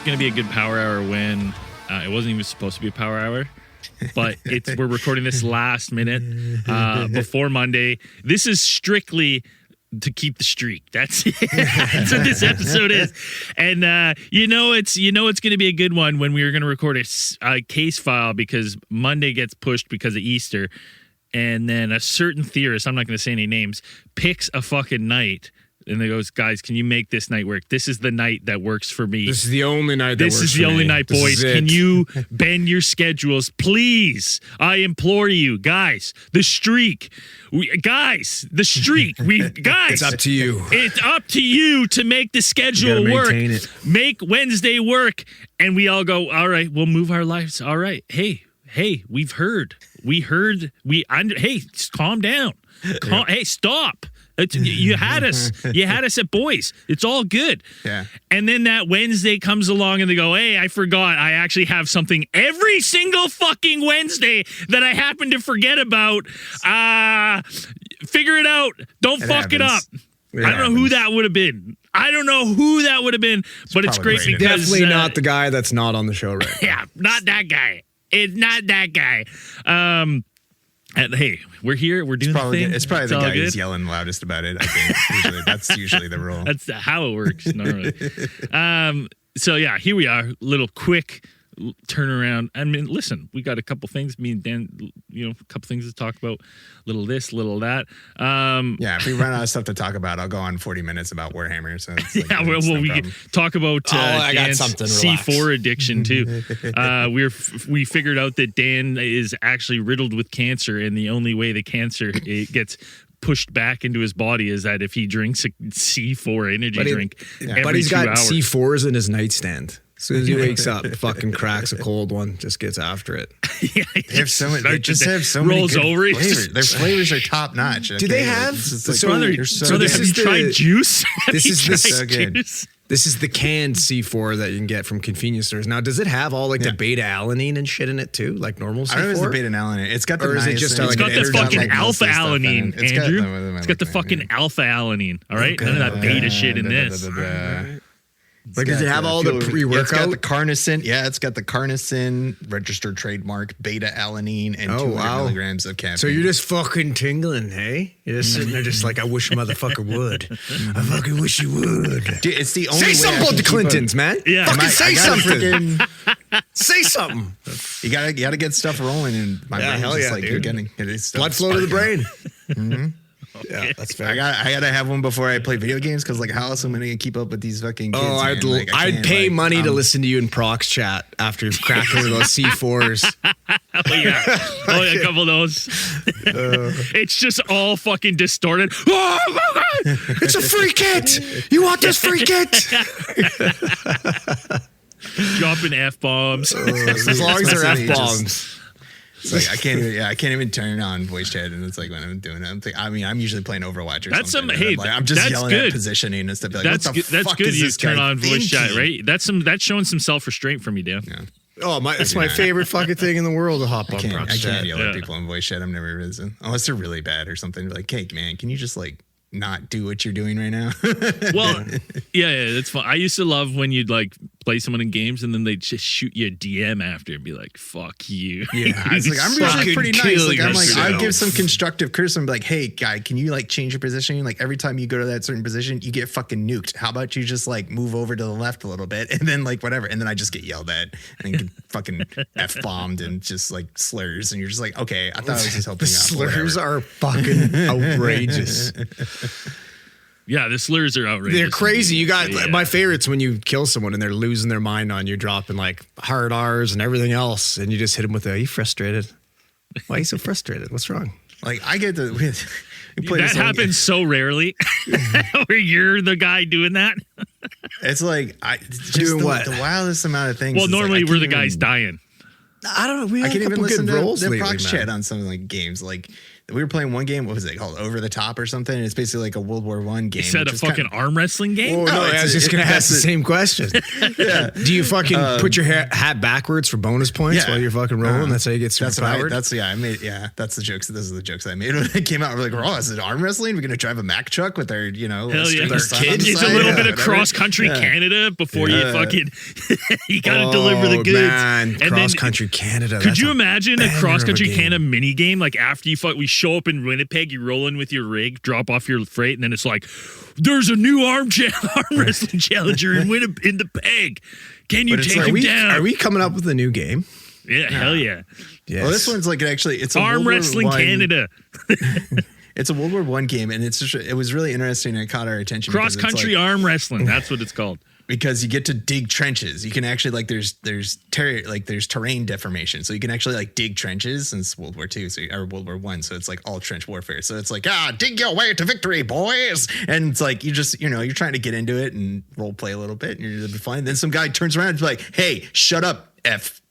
going to be a good power hour when it wasn't even supposed to be a power hour. But we're recording this last minute before Monday. This is strictly to keep the streak. That's it. That's what this episode is. And it's going to be a good one when we were going to record a case file because Monday gets pushed because of Easter, and then a certain theorist, I'm not going to say any names, picks a fucking night. And they goes, guys, can you make this night work? This is the night that works for me. This is the only night that works for me. This is the only night, boys. Can you bend your schedules, please? I implore you, guys. The streak. Guys, It's up to you. It's up to you to make the schedule work. Make Wednesday work. And we all go, all right, we'll move our lives. All right. Hey, we've heard. Hey, calm down. Hey, stop. You had us. You had us at boys. It's all good. Yeah. And then that Wednesday comes along and they go, hey, I forgot. I actually have something every single fucking Wednesday that I happen to forget about. Figure it out. Don't fuck it up. I don't know who that would have been. But it's great because definitely not the guy that's not on the show right now. Yeah, not that guy. It's not that guy. And hey, we're here. We're doing the thing. It's probably the guy who's yelling loudest about it. I think that's usually the rule. That's how it works normally. So yeah, here we are. Little quick turnaround. I mean, listen, we got a couple things. Me and Dan, a couple things to talk about. Little this, little that. If we run out of stuff to talk about, I'll go on 40 minutes about Warhammer. So we can talk about Dan's C4 Relax. addiction too. We figured out that Dan is actually riddled with cancer, and the only way the cancer gets pushed back into his body is that if he drinks a C4 energy drink every 2 hours. But he's got C4s in his nightstand. As soon as he wakes up, fucking cracks a cold one, just gets after it. They have so many. They just have so rolls many over. flavors. Their flavors are top notch. Okay? Do they have? Have you tried juice? This is so good. This is the canned C4 that you can get from convenience stores. Now, does it have all the beta alanine and shit in it too, like normal C4? I don't know if it's the beta alanine. It's got the or is it just it's got the fucking alpha alanine, Andrew. It's got the fucking fucking alpha alanine. All right, none of that beta shit in this. Like, does it have all the pre-workout? It's got the carnicin. Yeah, it's got the carnicin, registered trademark, beta alanine, and 200 milligrams of caffeine. So you're just fucking tingling, hey? You're just sitting there just like, I wish a motherfucker would. I fucking wish you would. Dude, it's the only say way something about the Clintons, man. Yeah. Fucking say something. Say something. You gotta get stuff rolling, and my brain's just like, you're getting blood flow to the brain. Mm-hmm. Okay. Yeah, that's fair. I gotta have one before I play video games because, like, how else am I gonna keep up with these fucking kids? Oh, I'd pay money to listen to you in Prox chat after you've cracked one of those C4s. A couple of those. It's just all fucking distorted. It's a free kit. You want this free kit? Dropping F-bombs. As long as they're F-bombs. It's like I can't even turn on voice chat, and it's like when I'm doing it, I'm usually playing Overwatch or something. I'm just yelling at positioning and stuff. Like, that's good. You turn on voice chat, right? That's showing some self-restraint from you, Dan. Yeah. Oh, it's my favorite fucking thing in the world to hop on Prox chat. I can't yell at people in voice chat. I'm never risen unless they're really bad or something. Like, hey man, can you just like not do what you're doing right now? Well, yeah, that's fun. I used to love when you'd like play someone in games and then they'd just shoot you a DM after and be like, fuck you. Yeah. I was like, I'm usually pretty nice. Like, I'm like, I give some constructive criticism, like, hey guy, can you like change your positioning? Like every time you go to that certain position, you get fucking nuked. How about you just like move over to the left a little bit and then like whatever. And then I just get yelled at and get fucking F-bombed and just like slurs. And you're just like, okay, I thought I was just helping the out. Slurs are fucking outrageous. Yeah, the slurs are outrageous. They're crazy. You got my favorites when you kill someone and they're losing their mind on you, dropping like hard R's and everything else, and you just hit them with are you frustrated? Why are you so frustrated? What's wrong? Like I get the that happens so rarely where you're the guy doing that. It's like doing the wildest amount of things. Well, normally we're the guys dying. I don't know. We I had can't a couple even listen good to rolls the lately, prox man. chat on something like games. Like we were playing one game. What was it called? Over the Top or something. And it's basically like a World War I game. Is that a fucking arm wrestling game? Oh, no, I was just going to ask the same question. Yeah. Do you fucking put your hat backwards for bonus points while you're fucking rolling? That's how you get super powered? That's the jokes. Those are the jokes I made when it came out. We're like, oh, is it arm wrestling? We're going to drive a Mack truck with our, Hell yeah. with our son on the It's side? a little bit of whatever. cross-country Canada before you fucking, you got to deliver the goods. Man, And cross-country Canada. Could you imagine a banger cross-country of a game. Canada mini game? Like after we show up in Winnipeg, you roll in with your rig, drop off your freight, and then it's like, there's a new arm wrestling challenger in Winnipeg. Can you take him down? Are we coming up with a new game? Yeah, hell yeah. Yes. Well, this one's like it's a Arm World War wrestling I Canada. It's a World War I game, and it was really interesting. And it caught our attention. Cross-country arm wrestling. That's what it's called. Because you get to dig trenches. You can actually there's terrain deformation, so you can actually like dig trenches. Since World War II, or World War I, so it's like all trench warfare. So it's like dig your way to victory, boys. And it's like you're trying to get into it and role play a little bit, and you're just fine. Then some guy turns around and is like, "Hey, shut up, f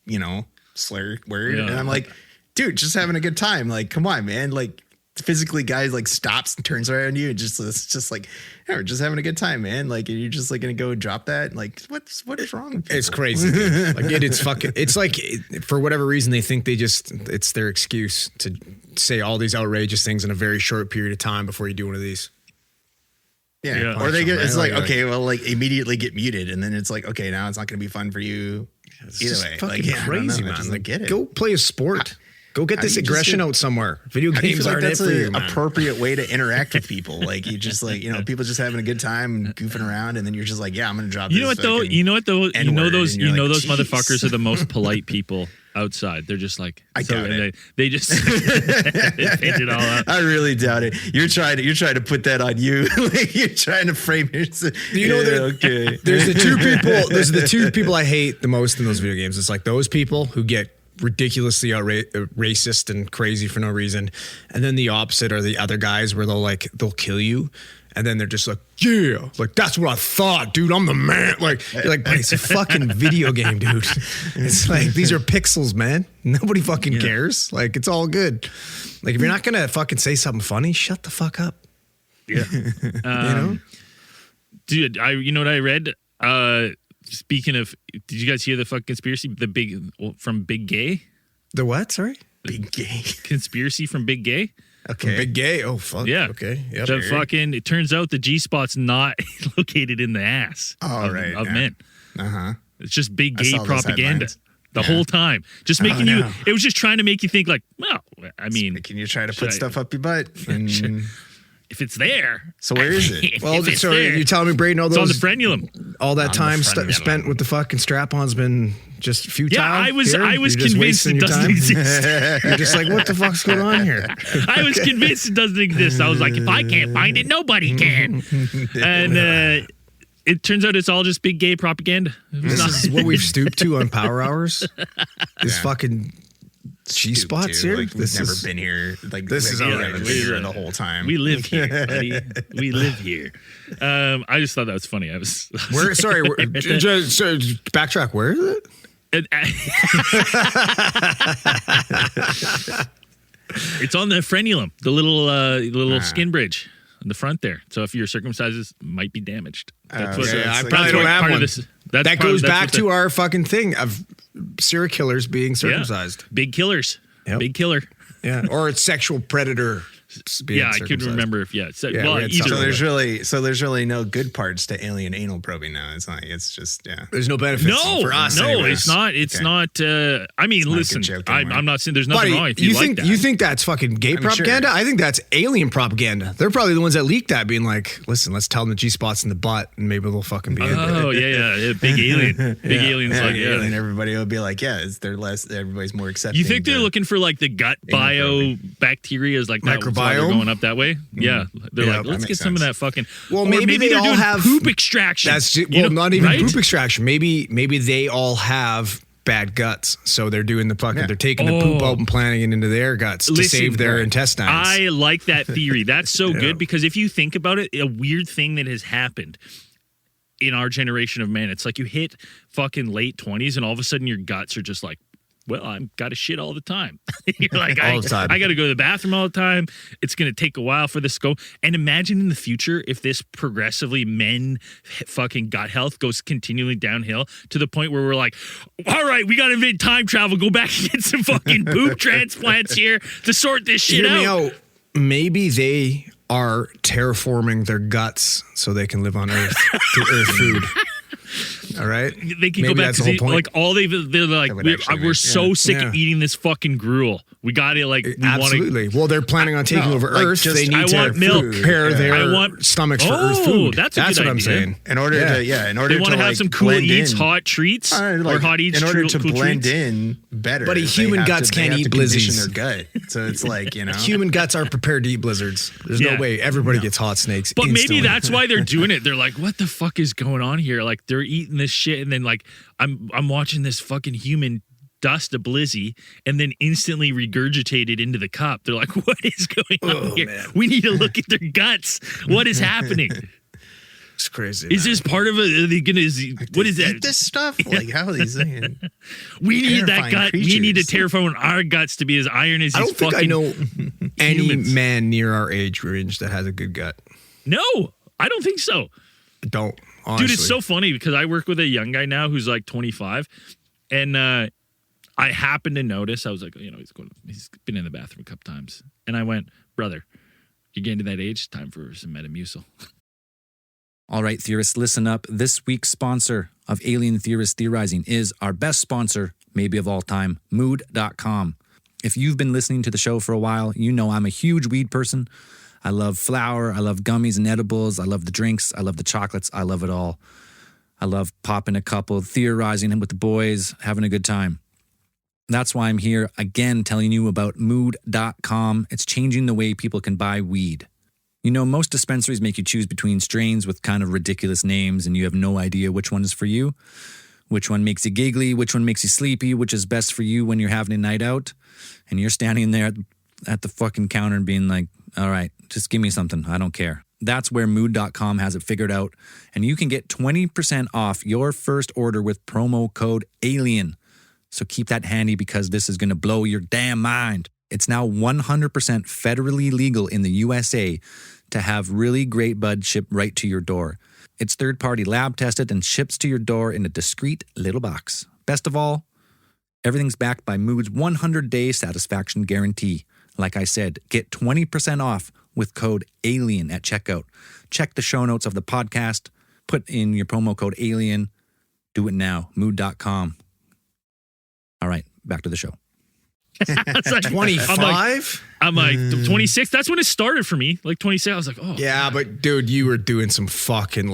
slur word," and I'm like, "Dude, just having a good time. Like, come on, man. Like." Physically, guys like stops and turns around you and it's just like, we're just having a good time, man. Like, you're just like gonna go drop that. Like, what is wrong with people? It's crazy. Like it's like for whatever reason they think it's their excuse to say all these outrageous things in a very short period of time before you do one of these. Yeah. Or they get it's like, okay, well, like immediately get muted, and then it's like, okay, now it's not gonna be fun for you either way. Fucking like, crazy, man. Just, like, get it. Go play a sport. Go get this aggression out somewhere. Video How do you games feel like aren't it that's for you, an man. appropriate way to interact with people? Like you just like, people just having a good time and goofing around, and then you're just like, yeah, I'm gonna drop. You know what though? You know those like, motherfuckers are the most polite people outside. They're just like, I doubt it. They just they paint it all up. I really doubt it. You're trying to put that on you. Like you're trying to frame it. Okay. There's the two people I hate the most in those video games. It's like those people who get ridiculously racist and crazy for no reason, and then the opposite are the other guys where they'll kill you, and then they're just like, yeah, like that's what I thought, dude. I'm the man. Like you're like, but it's a fucking video game, dude. It's like these are pixels, man. Nobody fucking cares. Like it's all good. Like if you're not gonna fucking say something funny, shut the fuck up. Yeah. Dude, you know what I read? Speaking of, did you guys hear the fuck conspiracy? From Big Gay? The what? Sorry? Big Gay. Conspiracy from Big Gay? Okay. Big Gay? Oh, fuck. Yeah. Okay. Yep. It turns out the G-spot's not located in the ass of men. Uh-huh. It's just big I gay saw those propaganda headlines. the whole time. Just making no. it was just trying to make you think like, well, I mean. Can you try to put stuff up your butt? And if it's there. So where is it? Well, so you're telling me, Braden, all it's those on the frenulum. All that time spent with the fucking strap-on's been just futile. Yeah, I was You're convinced it doesn't exist. You're just like, what the fuck's going on here? I was convinced it doesn't exist. I was like, if I can't find it, nobody can. And it turns out it's all just big gay propaganda. This is what we've stooped to on Power Hours. This fucking G-spots here. Like, we've never been here. Like this is alright. We've been here the whole time. We live here, buddy. We live here. I just thought that was funny. Sorry, backtrack. Where is it? It's on the frenulum, the little skin bridge in the front there. So if your circumcises might be damaged. That's what I probably don't have one. That goes back to our fucking thing of serial killers being circumcised. Yeah. Big killers. Yep. Big killer. Yeah. Or it's sexual predator. Yeah, I couldn't remember if either. So there's really no good parts to alien anal probing now. It's not. It's just There's no benefits for us. No, anyways. it's not. It's not. I mean, listen. I'm not saying there's nothing wrong if you like that. You think that's fucking gay propaganda? Sure. I think that's alien propaganda. They're probably the ones that leaked that, being like, "Listen, let's tell them the G-spot's in the butt, and maybe they'll fucking be." Oh yeah, big alien, big aliens like alien. Everybody will be like, "Yeah, they're less. Everybody's more accepting." You think they're looking for like the gut bio bacteria is like microbiome going up that way? Yeah, they're like, let's get some of that fucking. Well, maybe they they're all doing have poop extraction. That's not even poop extraction. Maybe they all have bad guts, so they're doing the fucking. They're taking the poop out and planting it into their guts to save their intestines. I like that theory. That's so good because if you think about it, a weird thing that has happened in our generation of men, it's like you hit fucking late 20s and all of a sudden your guts are just like well, I've got to shit all the time. You're like, All the time. I got to go to the bathroom all the time. It's going to take a while for this to go. And imagine in the future if this progressively men fucking gut health goes continually downhill to the point where we're like, all right, we got to invent time travel, go back and get some fucking boob transplants here to sort this shit Hear me out. out. Maybe they are terraforming their guts so they can live on Earth to Earth food. All right, They can Maybe go back that's the whole point. like all they're like, That would we're actually make- so sick Yeah. of eating this fucking gruel. We got it. Like, we want to. Absolutely. Well, they're planning on taking No, over like, Earth. just- They I need to want milk. prepare their I want- stomachs for Earth Oh, food. that's a good what I'm idea. saying. In order They want to have some cool blend eats, in. hot treats, or hot eats. in order to cool blend treats. in better. Buddy, they human have guts to- they can't have eat to condition blizzies. their gut. So it's like, Human guts are prepared to eat blizzards. There's Yeah. no way everybody gets hot snakes. But instantly. maybe that's why they're doing it. They're like, what the fuck is going on here? Like, they're eating this shit, and then like I'm watching this fucking human dust a blizzy and then instantly regurgitate it into the cup. They're like, what is going on here? man. We need to look at their guts. What is happening? It's crazy. Is this part of it? Are they gonna? What is Eat that? this stuff? Like, how are these saying? We need that terrifying gut. We need to creatures. terraform our guts to be as iron as I these don't think fucking. I know any humans. man near our age range that has a good gut. No, I don't think so. I don't. Honestly. Dude, it's so funny because I work with a young guy now who's like 25, and I happened to notice. I was like, he's been in the bathroom a couple times, and I went, brother, you're getting to that age. Time for some Metamucil. All right, theorists, listen up. This week's sponsor of Alien Theorist Theorizing is our best sponsor, maybe of all time, mood.com. If you've been listening to the show for a while, you know I'm a huge weed person. I love flour. I love gummies and edibles. I love the drinks. I love the chocolates. I love it all. I love popping a couple, theorizing with the boys, having a good time. That's why I'm here again telling you about mood.com. It's changing the way people can buy weed. You know, most dispensaries make you choose between strains with kind of ridiculous names, and you have no idea which one is for you, which one makes you giggly, which one makes you sleepy, which is best for you when you're having a night out. And you're standing there at the fucking counter and being like, all right, just give me something. I don't care. That's where mood.com has it figured out. And you can get 20% off your first order with promo code ALIEN. So keep that handy because this is going to blow your damn mind. It's now 100% federally legal in the USA to have really great bud shipped right to your door. It's third-party lab tested and ships to your door in a discreet little box. Best of all, everything's backed by Mood's 100-day satisfaction guarantee. Like I said, get 20% off with code ALIEN at checkout. Check the show notes of the podcast. Put in your promo code ALIEN. Do it now. Mood.com. All right, back to the show. It's like 25? I'm like 26. That's when it started for me. Like 26. I was like, oh Yeah, but dude, you were doing some fucking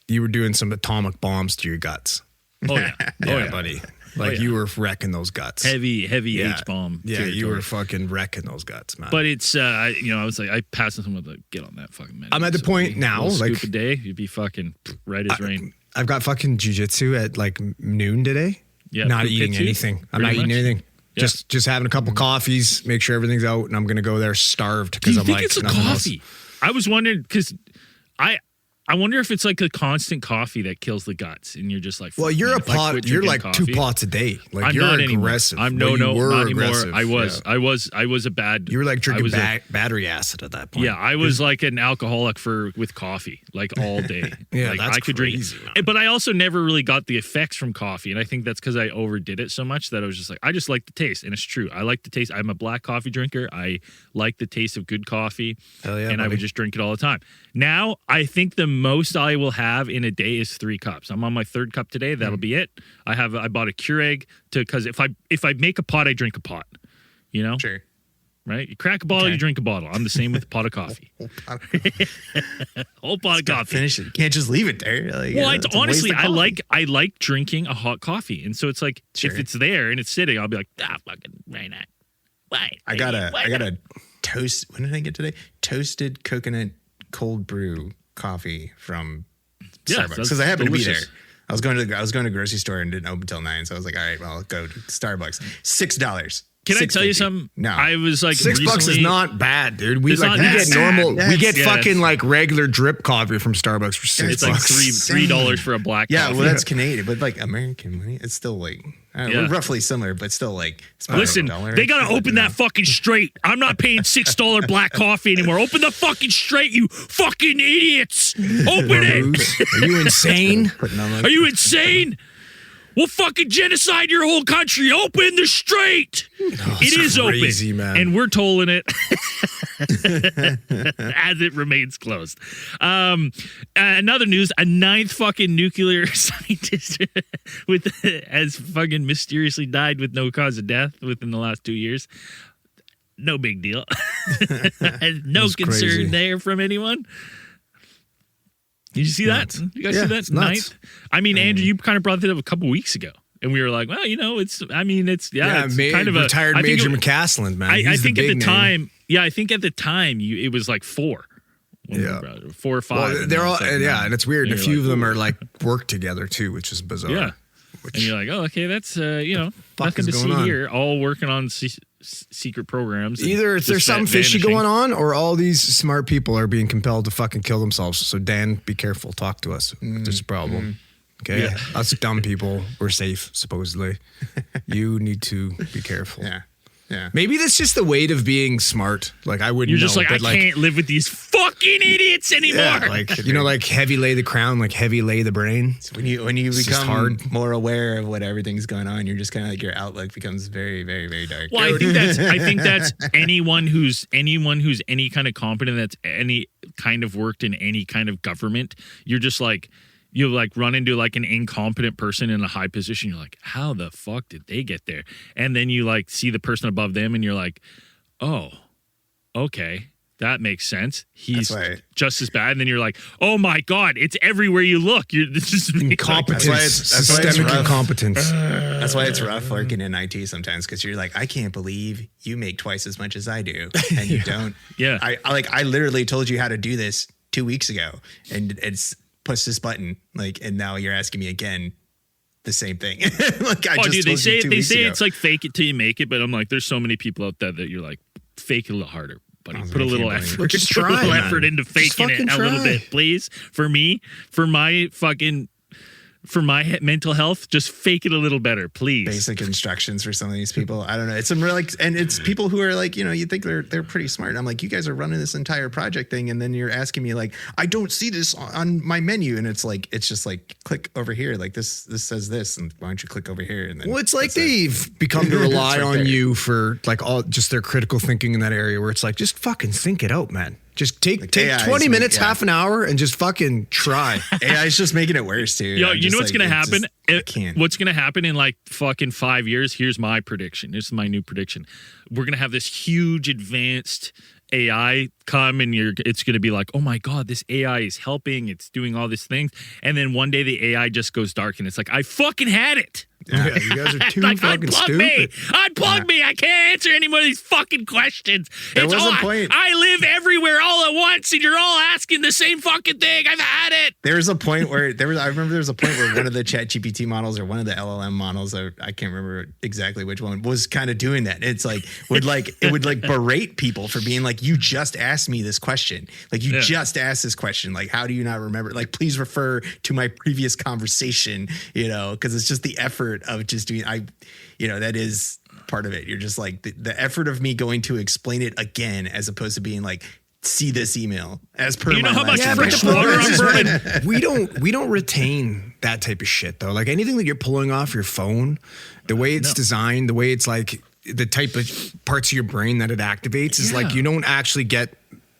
you were doing some atomic bombs to your guts. oh yeah, Yeah, buddy. Like yeah. you were wrecking those guts. heavy Yeah. H bomb. Yeah, you were fucking wrecking those guts, man. But it's I was like, I passed on someone like, get on that fucking. I'm at the point now, like- scoop a day, you'd be fucking right as rain. I've got fucking jujitsu at like noon today. Yeah, not poop eating hits you, anything. I'm pretty not eating much. anything. Yeah. Just having a couple coffees, make sure everything's out, and I'm gonna go there starved Do because you I'm think like it's a nothing else. coffee? I was wondering because I wonder if it's like a constant coffee that kills the guts, and you're just like, Well, fuck, you're man, a if I pot. quit You're drinking like coffee- 2 pots a day. Like I'm you're not anymore. aggressive. I'm Well, you were not aggressive. anymore. I Yeah. was a bad. You were like I drinking was a- battery acid at that point. Yeah, I was like an alcoholic with coffee, like all day. Yeah, like, that's I could crazy, drink, man. but I also never really got the effects from coffee, and I think that's because I overdid it so much that I was just like, I just like the taste, and it's true. I like the taste. I'm a black coffee drinker. I like the taste of good coffee, Hell yeah, and I buddy. would just drink it all the time. Now I think the most I will have in a day is 3 cups. I'm on my 3rd cup today. That'll be it. I bought a Keurig because if I make a pot, I drink a pot. You know, Sure. right? You crack a bottle, you drink a bottle. I'm the same with a pot of coffee. Whole pot of coffee. Finish it. You can't just leave it there. Like, Well, it's a honestly, waste of coffee. I like drinking a hot coffee, and so it's like Sure. if it's there and it's sitting, I'll be like, fucking why not? Why? I got a toast. When did I get today? Toasted coconut cold brew coffee from Yes, Starbucks that's because I happened to be delicious. there. I was going to the grocery store and didn't open till 9, so I was like, all right, well, I'll go to Starbucks. $6. Can I tell you something? No. I was like, $6 is not bad, dude. We It's not get bad. normal. We get Yeah. fucking like regular drip coffee from Starbucks for $6. It's like $3 for a black Yeah, coffee. well, that's Canadian, but like American money, it's still like we're roughly similar, but still like. It's about Listen, $1. they gotta open that fucking straight. I'm not paying $6 black coffee anymore. Open the fucking straight, you fucking idiots! Open it. Are you insane? Are you insane? We'll fucking genocide your whole country. Open the strait. It is crazy, open, man. and we're tolling it as it remains closed. Another news: a 9th fucking nuclear scientist has fucking mysteriously died with no cause of death within the last 2 years. No big deal. No concern crazy. there from anyone. Did you see that? You guys see that? It's nuts. 9th? I mean, Andrew, you kind of brought it up a couple weeks ago. And we were like, well, it's kind of retired I think Major it- McCaslin, man. I He's think the at the big name. time, it was like 4. Yeah. 4 or 5. Well, and they're then all, it's like and 9. and it's weird. And a you're few like, of them ooh. are like work together too, which is bizarre. Yeah. Which, And you're like, oh, okay, that's, fuck nothing is to see going on? here. All working on secret programs. and either just there's something fishy vanishing. going on, or all these smart people are being compelled to fucking kill themselves. So Dan, be careful. Talk to us. There's a problem. Okay, Yeah. us dumb people, we're safe supposedly. You need to be careful. Yeah. Maybe that's just the weight of being smart. Like I wouldn't. You're just know, like, I but can't live with these fucking idiots anymore. Yeah, like like heavy lay the crown, like heavy lay the brain. So when you It's just become hard. more aware of what everything's going on, you're just kind of like your outlook becomes very, very, very dark. Well, I think that's anyone who's any kind of competent, that's any kind of worked in any kind of government. You're just like, you like run into like an incompetent person in a high position. You're like, how the fuck did they get there? And then you like see the person above them, and you're like, oh, okay, that makes sense. He's That's right. just as bad. And then you're like, oh my god, it's everywhere you look. You're this is Incompetence, That's why it's systemic rough. incompetence. That's why it's rough working in IT sometimes, because you're like, I can't believe you make twice as much as I do, and you don't. Yeah. I literally told you how to do this 2 weeks ago, and it's push this button, and now you're asking me again the same thing. Dude, they say it's like fake it till you make it, but I'm like, there's so many people out there that you're like, fake it a little harder, buddy. Put a little effort, Just put a try, little man. effort into Just faking it fucking a little try. bit, please. For me, for my mental health, just fake it a little better, please. basic instructions for some of these people. I don't know. It's some real and it's people who are like, you think they're pretty smart. I'm like, you guys are running this entire project thing, and then you're asking me like, I don't see this on my menu, and it's just like click over here, like this says this, and why don't you click over here? And then Well, it's like that's it. they've become to rely It's right on there. you for like all just their critical thinking in that area where it's like, just fucking think it out, man. Just take AI is 20 minutes, yeah. half an hour, and just fucking try. AI is just making it worse too. Yo, I'm you just know what's like, gonna it's happen? just- I can't. What's gonna happen in like fucking 5 years? Here's my prediction. This is my new prediction. We're gonna have this huge advanced AI come, and it's gonna be like, oh my god, this AI is helping. It's doing all these things, and then one day the AI just goes dark, and it's like, I fucking had it. Yeah, you guys are too Like, fucking unplug stupid. me. Unplug me. I can't answer any more of these fucking questions. There was a point- I live everywhere all at once, and you're all asking the same fucking thing. I've had it. There was a point where I remember there was a point where one of the ChatGPT models or one of the LLM models, I can't remember exactly which one, was kind of doing that. It's like it would berate people for being like, you just asked me this question. Like you just asked this question. Like, how do you not remember? Like, please refer to my previous conversation, because it's just the effort of just doing, that is part of it. You're just like the effort of me going to explain it again, as opposed to being like, see this email as per. You know my how much last fresh email. water I'm burning? we don't retain that type of shit though. Like anything that you're pulling off your phone, the way it's designed, the way it's like the type of parts of your brain that it activates is like, you don't actually get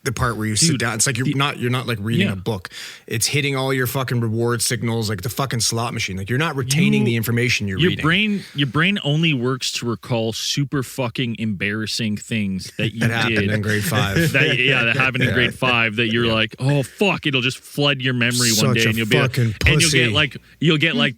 the part where you sit down. It's like you're not like reading a book. It's hitting all your fucking reward signals like the fucking slot machine. Like you're not retaining the information you're reading. Your brain only works to recall super fucking embarrassing things that you That happened did. in grade 5. that happened in grade 5. That you're like, oh fuck, it'll just flood your memory one Such day, a and you'll be fucking and pussy. you'll get like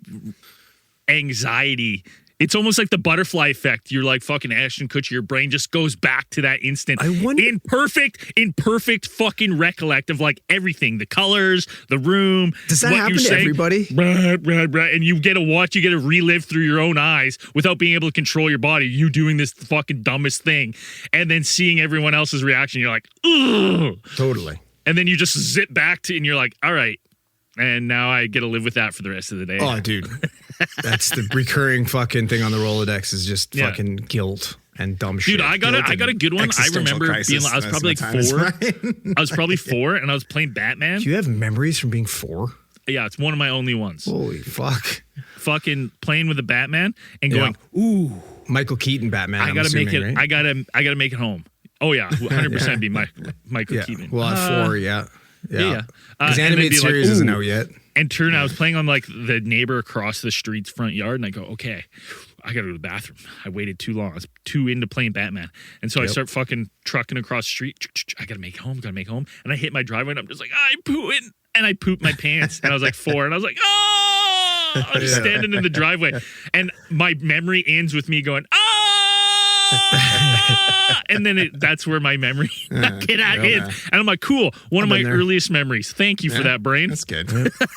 anxiety It's almost like the butterfly effect. You're like fucking Ashton Kutcher. Your brain just goes back to that instant. I wonder- in perfect fucking recollect of like everything, the colors, the room. Does that what happen you're to saying. everybody? And you get to relive through your own eyes without being able to control your body. You doing this fucking dumbest thing, and then seeing everyone else's reaction. You're like, ugh. Totally. And then you just zip back to, and you're like, all right. And now I get to live with that for the rest of the day. Oh, dude. That's the recurring fucking thing on the Rolodex is just fucking guilt and dumb shit. Dude, I got a good one. I remember being, I was probably like 4. I was probably 4 and I was playing Batman. Do you have memories from being 4? Yeah, it's one of my only ones. Holy fuck. Fucking playing with the Batman and going, ooh. Michael Keaton Batman. I gotta make it. Right? I gotta make it home. Oh yeah, 100% be Michael Keaton. Well, at 4, yeah. Yeah. His animated series isn't out yet. And I was playing on like the neighbor across the street's front yard, and I go, okay, I gotta go to the bathroom. I waited too long. I was too into playing Batman. And so I start fucking trucking across the street. I gotta make home. And I hit my driveway, and I'm just like, I'm pooing. And I pooped my pants. And I was like 4, and I was like, oh! I was just standing in the driveway. And my memory ends with me going, and then that's where my memory get at is. And I'm like, cool. One of my earliest memories. Thank you for that, brain. That's good.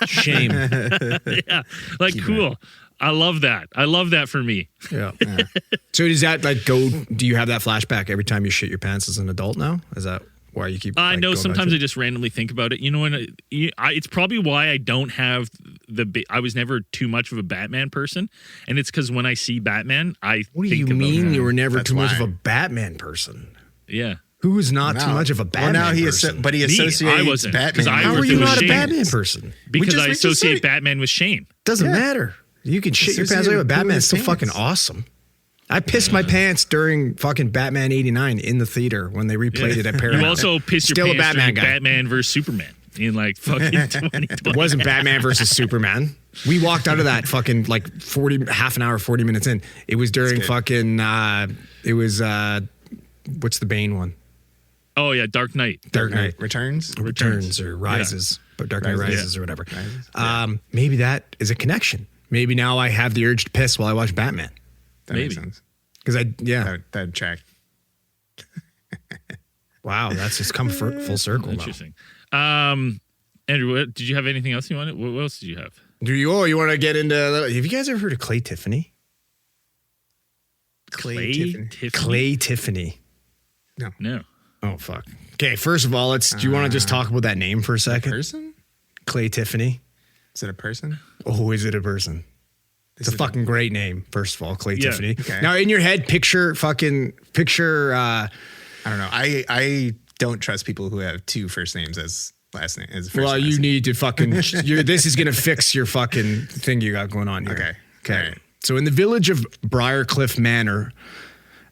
Shame. Yeah. Like, cool. I love that. I love that for me. Yeah. So does that like go, do you have that flashback every time you shit your pants as an adult now? Is that why you keep I know going sometimes back to I just randomly think about it. You know, and it's probably why I don't have I was never too much of a Batman person. And it's because when I see Batman, I What do think you about mean him. you were never That's too much why. of a Batman person? Yeah. Who is not too much of a Batman well, now person? but he Me, associates I wasn't, 'cause Batman. I How worked are you with not a shame. Batman person? Because I we just associate said- Batman with shame. Doesn't matter. You can shit your pants away, but Batman's still fucking awesome. I pissed my pants during fucking Batman 89 in the theater when they replayed it at Paramount. You also pissed your Still a pants Batman during guy. Batman versus Superman in like fucking 2020. It wasn't Batman versus Superman. We walked out of that fucking like half an hour, 40 minutes in. It was during fucking, what's the Bane one? Oh yeah, Dark Knight. Dark Knight. Returns. Returns or Rises, but Dark Knight Rises or whatever. Rises, Maybe that is a connection. Maybe now I have the urge to piss while I watch Batman. That Maybe. makes sense. Because That'd track. wow, that's just come full circle now. Interesting. Andrew, did you have anything else you wanted? What else did you have? Do you want to get into, have you guys ever heard of Clay Tiffany? Clay Tiffany. No. Oh, fuck. Okay, first of all, do you want to just talk about that name for a second? Person? Clay Tiffany. Is it a person? Oh, is it a person? It's a fucking great name, first of all, Clay Tiffany. Okay. Now, in your head, picture. I don't know. I don't trust people who have 2 first names as last name. As first well, last you name. need to fucking. This is gonna fix your fucking thing you got going on here. Okay. All right. So, in the village of Briarcliff Manor,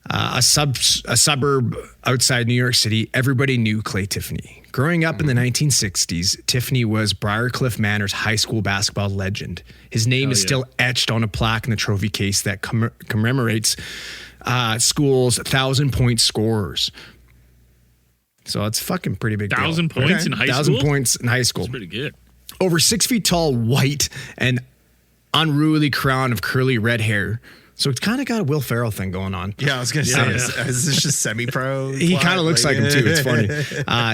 a suburb outside New York City, everybody knew Clay Tiffany. Growing up in the 1960s, Tiffany was Briarcliff Manor's high school basketball legend. His name is still etched on a plaque in the trophy case that commemorates school's 1,000-point scorers. So it's fucking pretty big. 1,000 points in high school? 1,000 points in high school. That's pretty good. Over 6 feet tall, white, and unruly crown of curly red hair. So it's kind of got a Will Ferrell thing going on. Yeah, I was going to say, is this just semi-pro? He kind of looks like him too. It's funny.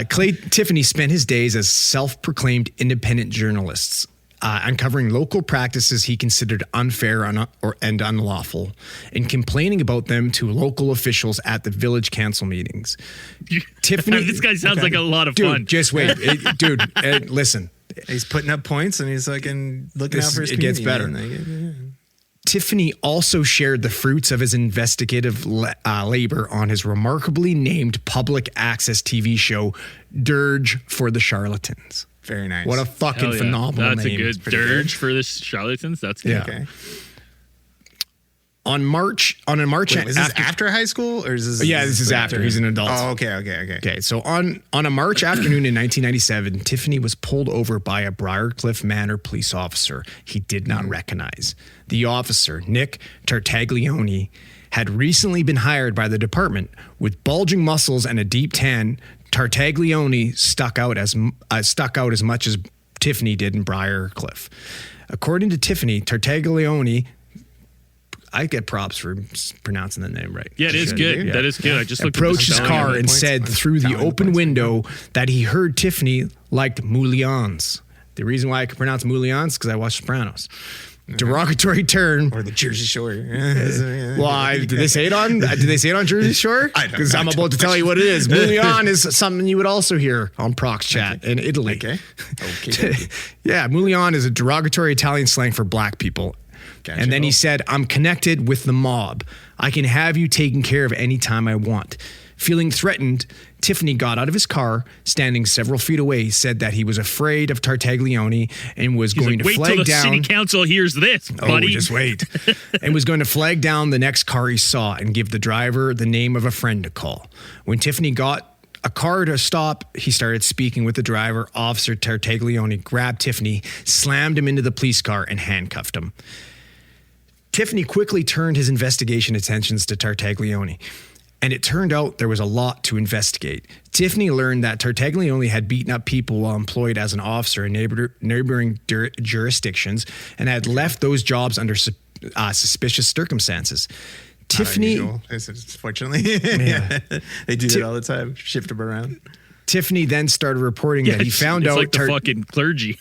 Clay Tiffany spent his days as self-proclaimed independent journalists, uncovering local practices he considered unfair and unlawful, and complaining about them to local officials at the village council meetings. Tiffany, This guy sounds like a lot of dude, fun. just wait, listen. He's putting up points and he's like looking out for his It gets community, better. man. Tiffany also shared the fruits of his investigative labor on his remarkably named public access TV show, Dirge for the Charlatans. Very nice. What a fucking Hell yeah. phenomenal That's name. a good dirge for the charlatans. That's good. Yeah. Okay. On a March Wait, is this after high school or is this? Yeah, this is after. He's an adult. Oh, okay. Okay, so on a March afternoon in 1997, Tiffany was pulled over by a Briarcliff Manor police officer he did not recognize. The officer, Nick Tartaglione, had recently been hired by the department. With bulging muscles and a deep tan, Tartaglione stuck out as much as Tiffany did in Briarcliff. According to Tiffany, Tartaglione I get props for pronouncing the name right. Yeah, it is good. Yeah. That is good. I just looked Approached his at the spelling car of it. and said through the open window that he heard Tiffany liked Moulians. The reason why I can pronounce Moulians because I watched Sopranos. Derogatory term. Or the Jersey Shore. Well, did they say it on Jersey Shore? I don't know. Because I'm about to tell you what it is. Moulian is something you would also hear on Prox Chat in Italy. Okay. Yeah, Moulian is a derogatory Italian slang for black people. Gotcha. And then he said, I'm connected with the mob. I can have you taken care of any time I want. Feeling threatened, Tiffany got out of his car, standing several feet away, said that he was afraid of Tartaglione and was going to wait flag till the down. city council hears this, buddy. Oh, just wait. And was going to flag down the next car he saw and give the driver the name of a friend to call. When Tiffany got a car to stop, he started speaking with the driver. Officer Tartaglione grabbed Tiffany, slammed him into the police car, and handcuffed him. Tiffany quickly turned his investigation attentions to Tartaglione. And it turned out there was a lot to investigate. Tiffany learned that Tartaglione had beaten up people while employed as an officer in neighboring jurisdictions and had left those jobs under suspicious circumstances. Tiffany, fortunately, they do that all the time. Shift them around. Tiffany then started reporting that he found out like the fucking clergy.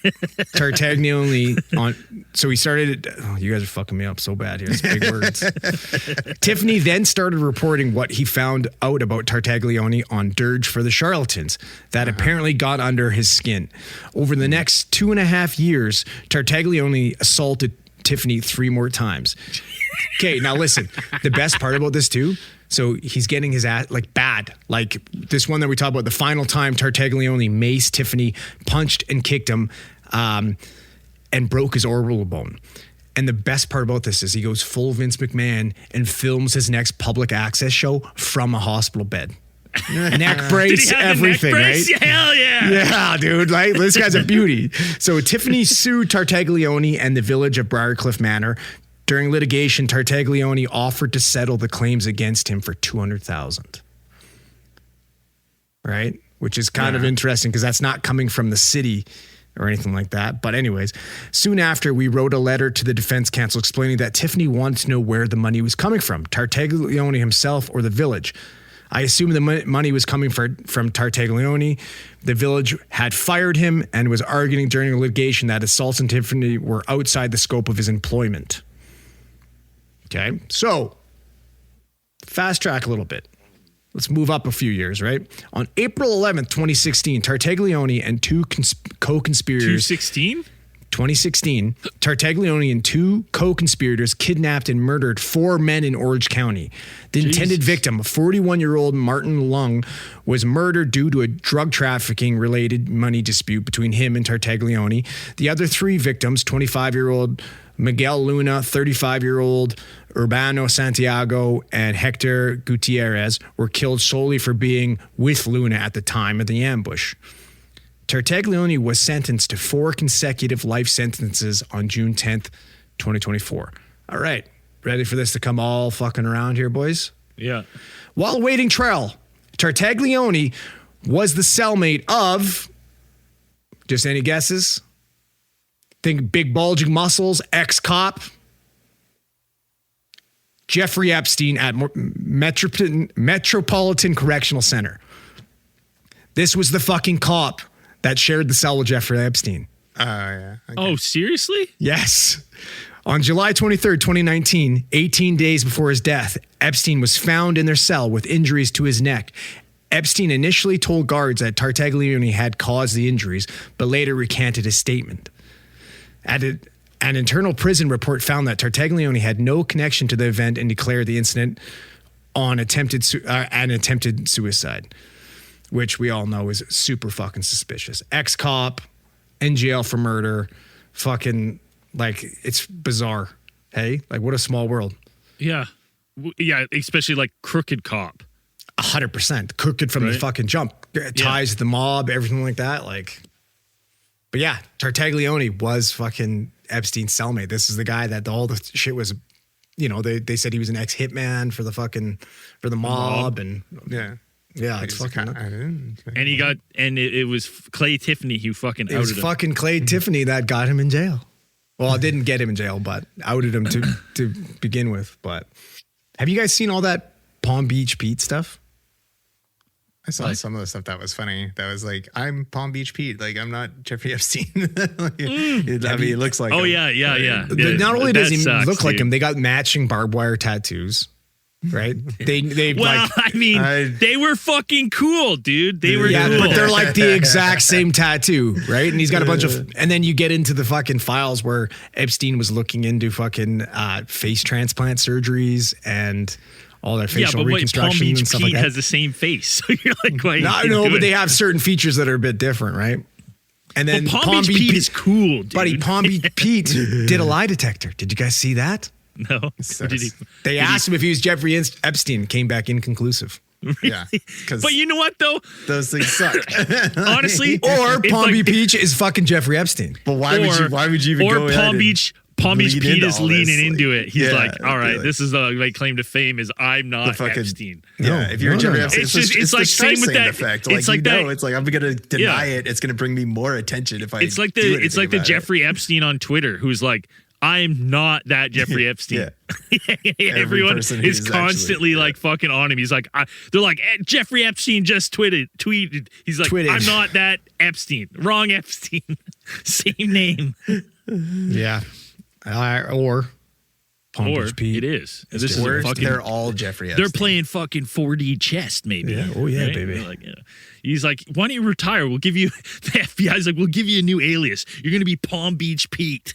Tartaglione on. So he started. Oh, you guys are fucking me up so bad here. It's big words. Tiffany then started reporting what he found out about Tartaglione on Dirge for the Charlatans that apparently got under his skin. Over the next 2.5 years, Tartaglione assaulted Tiffany 3 more times. Okay, now listen. The best part about this too. So he's getting his ass like bad. Like this one that we talked about, the final time Tartaglione maced Tiffany, punched and kicked him, and broke his orbital bone. And the best part about this is he goes full Vince McMahon and films his next public access show from a hospital bed. Neck brace, everything, neck brace? Right? Hell yeah. Yeah, dude. Like this guy's a beauty. So Tiffany sued Tartaglione and the village of Briarcliff Manor. During litigation, Tartaglione offered to settle the claims against him for $200,000. Right? Which is kind of interesting because that's not coming from the city or anything like that. But anyways, soon after, we wrote a letter to the defense counsel explaining that Tiffany wanted to know where the money was coming from, Tartaglione himself or the village. I assume the money was coming from Tartaglione. The village had fired him and was arguing during the litigation that assaults on Tiffany were outside the scope of his employment. Okay, so fast track a little bit. Let's move up a few years, right? On April 11th, 2016, Tartaglione and 2 co-conspirators... 2016, Tartaglione and 2 co-conspirators kidnapped and murdered 4 men in Orange County. The intended victim, 41-year-old Martin Lung, was murdered due to a drug trafficking-related money dispute between him and Tartaglione. The other 3 victims, 25-year-old Miguel Luna, 35-year-old Urbano Santiago, and Hector Gutierrez, were killed solely for being with Luna at the time of the ambush. Tartaglione was sentenced to 4 consecutive life sentences on June 10th, 2024. All right. Ready for this to come all fucking around here, boys? Yeah. While awaiting trial, Tartaglione was the cellmate of, just any guesses? Think big bulging muscles, ex-cop. Jeffrey Epstein at Metropolitan Correctional Center. This was the fucking cop that shared the cell with Jeffrey Epstein. Oh, yeah. Okay. Oh, seriously? Yes. On July 23rd, 2019, 18 days before his death, Epstein was found in their cell with injuries to his neck. Epstein initially told guards that Tartaglione had caused the injuries, but later recanted his statement. An internal prison report found that Tartaglione had no connection to the event and declared the incident an attempted suicide, which we all know is super fucking suspicious. Ex-cop, in jail for murder, fucking, like, it's bizarre. Hey? Like, what a small world. Yeah. Yeah, especially, like, crooked cop. 100%. Crooked from the fucking jump. Ties to the mob, everything like that, like... But yeah, Tartaglione was fucking Epstein's cellmate. This is the guy that all the shit was, you know, they said he was an ex-hitman for the mob. And yeah, it's fucking. And it was Clay Tiffany who fucking outed him. It was fucking Clay Tiffany that got him in jail. Well, it didn't get him in jail, but outed him to begin with. But have you guys seen all that Palm Beach Pete stuff? I saw some of the stuff that was funny. That was like, I'm Palm Beach Pete. Like, I'm not Jeffrey Epstein. I mean, it looks like Oh, him. yeah. Not only does he sucks, look like dude. him, they got matching barbed wire tattoos, right? They Well, like, I mean, they were fucking cool, dude. They were cool. but they're like the exact same tattoo, right? And he's got a bunch of, and then you get into the fucking files where Epstein was looking into fucking face transplant surgeries and all their facial Palm reconstruction Beach and stuff Pete like that. has the same face. So you're like, why? No, but they have certain features that are a bit different, right? And then Palm Beach Pete is cool, dude. Buddy, Palm Beach Pete did a lie detector. Did you guys see that? No. What did he? They asked him if he was Jeffrey Epstein, came back inconclusive. Yeah. But you know what though? Those things suck. Honestly, Or it's Palm like- Beach Peach is fucking Jeffrey Epstein. But why would you even or go ahead Palm and Beach lead Pete into is all leaning this? into it. He's Yeah, like, all right, like- this is the my claim to fame is I'm not The fucking- Epstein. Yeah, if you're Jeffrey Epstein, It's just- it's like the same with Streisand that- effect. it's like that- It's like I'm gonna deny Yeah. it. It's gonna bring me more attention if I. It's like do the anything about it. Jeffrey Epstein on Twitter who's like, I'm not that Jeffrey Epstein. Everyone person is who's constantly actually- like fucking on him. He's like, they're like, Jeffrey Epstein just tweeted. He's like, Tweeted. I'm not that Epstein. Wrong Epstein. Same name. Yeah. Or Palm Or Beach Pete. it is. This is Or a fucking. they're all Jeffrey Epstein. They're playing fucking 4D chess, maybe. Yeah. Oh, yeah, right? baby. They're like, yeah. He's like, why don't you retire? We'll give you. The FBI's like, we'll give you a new alias. You're gonna be Palm Beach Pete.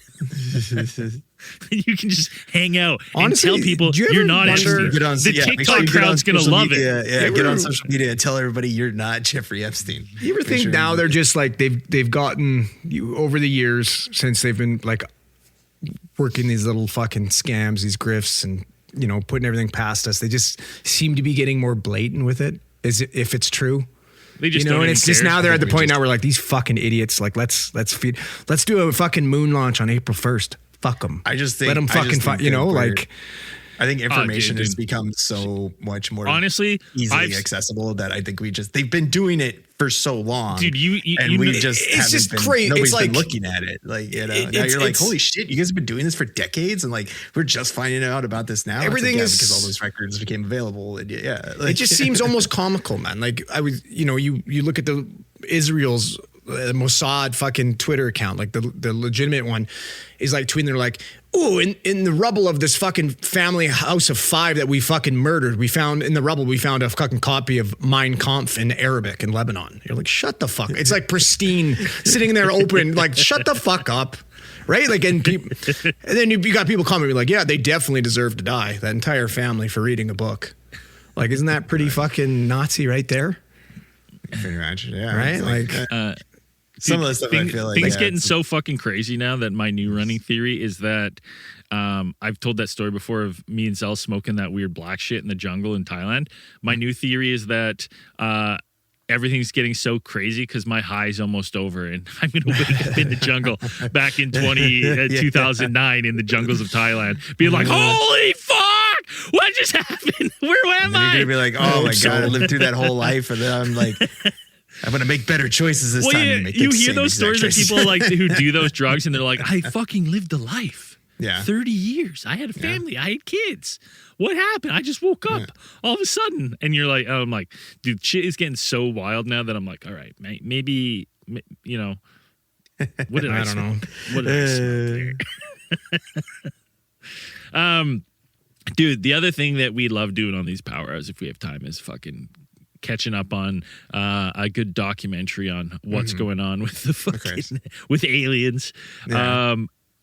You can just hang out Honestly, and tell people do you ever you're not wonder- Epstein. Get on, The yeah, make TikTok sure you get on crowd's gonna social love media. it. Yeah, get on social media and tell everybody you're not Jeffrey Epstein. You ever Make think sure now you- they're just like they've gotten you over the years since they've been like working these little fucking scams, these grifts, and putting everything past us. They just seem to be getting more blatant with it. If it's true. They just And don't it's even just care. now they're at the we point just- now where like these fucking idiots, like let's do a fucking moon launch on April 1st. Fuck them. I just think let them I just fucking think you know, that we're- like I think information dude. has become so much more Honestly, easily accessible that I think they've been doing it for so long. Dude, and you we know- just it's haven't just been, crazy. Nobody's It's been like- looking at it. Like, now it's- you're like, it's- holy shit, you guys have been doing this for decades, and like we're just finding out about this now. It's like, Everything yeah, is- because all those records became available. And like, it just seems almost comical, man. Like I was, you look at the Israel's Mossad fucking Twitter account, like the legitimate one is like tweeting. They're like, "Oh, in the rubble of this fucking family house of 5 that we fucking murdered, we found a fucking copy of Mein Kampf in Arabic in Lebanon." You're like, shut the fuck. It's like pristine, sitting there open, like shut the fuck up. Right? Like, and then you got people commenting like, yeah, they definitely deserve to die. That entire family for reading a book. Like, isn't that pretty fucking Nazi right there? pretty much, yeah, Right? It's Like, some of the stuff I feel like things yeah, getting it's- so fucking crazy now that my new running theory is that I've told that story before of me and Zell smoking that weird black shit in the jungle in Thailand. My new theory is that everything's getting so crazy because my high's almost over and I'm going to wake up in the jungle back in 2009 in the jungles of Thailand being like, holy fuck, what just happened? Where am And you're I? gonna be like, oh my god, I lived through that whole life, and then I'm like, I'm gonna make better choices this time. and make the you hear same those exact stories of choices. people like who do those drugs and they're like, I fucking lived a life. Yeah. 30 years. I had a family. I had kids. What happened? I just woke up all of a sudden. And you're like, I'm like, dude, shit is getting so wild now that I'm like, all right, maybe, what did I don't know. What did I smoke there? Dude, the other thing that we love doing on these power hours, if we have time, is fucking catching up on a good documentary on what's going on with the fucking with aliens. Yeah.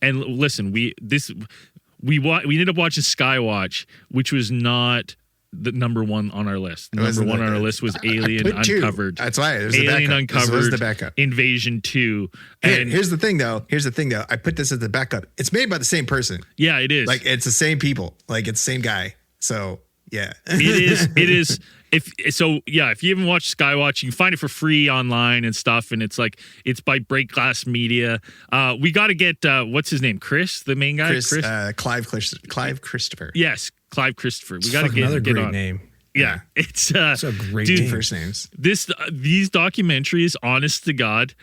And listen, we ended up watching Skywatch, which was not the number one on our list. Number one on our list was Alien put two. Uncovered. That's why there's the Alien backup. This was Uncovered, the backup. Invasion 2. And Here's the thing, though. I put this as the backup. It's made by the same person. yeah, it is. Like it's the same people. Like it's the same guy. So yeah, It is. If you haven't watched Skywatch, you can find it for free online and stuff. And it's by Break Glass Media. We got to get what's his name, Chris, the main guy, Clive Christopher. Yes, Clive Christopher. We got to fuck, get another get great on. name. Yeah, it's It's a great dude, name. First names. these documentaries, honest to God,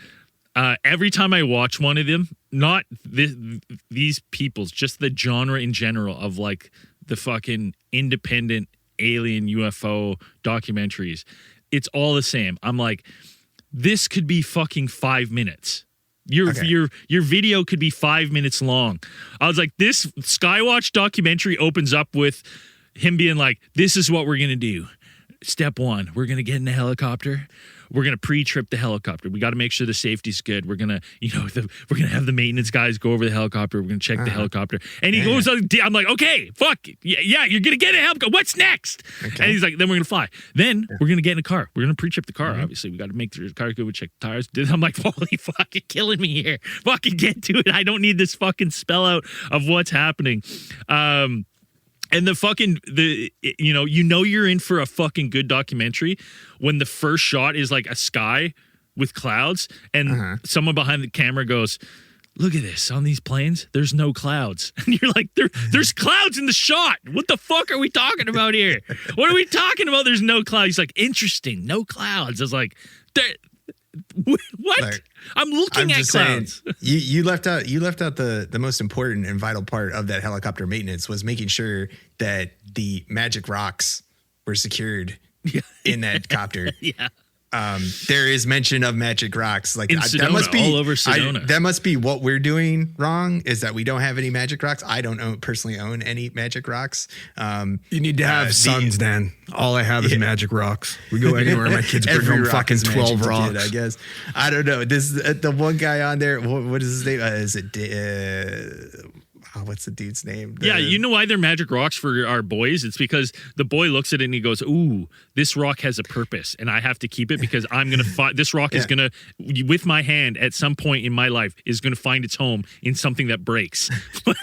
every time I watch one of them, not these people's, just the genre in general of like the fucking independent alien UFO documentaries. It's all the same. I'm like, this could be fucking 5 minutes. Your video could be 5 minutes long. I was like, this Skywatch documentary opens up with him being like, this is what we're going to do. Step one, we're going to get in a helicopter. We're going to pre-trip the helicopter. We got to make sure the safety's good. We're going to, we're going to have the maintenance guys go over the helicopter. We're going to check the helicopter. And he goes, I'm like, okay, fuck. Yeah, you're going to get a helicopter. What's next? Okay. And he's like, then we're going to fly. Then we're going to get in a car. We're going to pre-trip the car, obviously. We got to make the car good. We check the tires. I'm like, holy fuck, you're killing me here. Fucking get to it. I don't need this fucking spell out of what's happening. And you're in for a fucking good documentary when the first shot is like a sky with clouds and someone behind the camera goes, look at this, on these planes, there's no clouds. And you're like, there's clouds in the shot. What the fuck are we talking about here? What are we talking about? There's no clouds. He's like, interesting, no clouds. I was like, what? Like, I'm looking at clouds. Saying, you left out the most important and vital part of that helicopter maintenance was making sure that the magic rocks were secured in that copter. Yeah. There is mention of magic rocks, like Sedona, that must be all over Sedona. That must be what we're doing wrong. Is that we don't have any magic rocks? I don't personally own any magic rocks. You need to have sons, Dan. All I have is magic rocks. We go anywhere, my kids bring home fucking 12 rocks. I guess. I don't know. This the one guy on there. What is his name? Is it? What's the dude's name? You know why they're magic rocks for our boys? It's because the boy looks at it and he goes, ooh, this rock has a purpose and I have to keep it because I'm going to find this rock is going to, with my hand at some point in my life, is going to find its home in something that breaks. Well,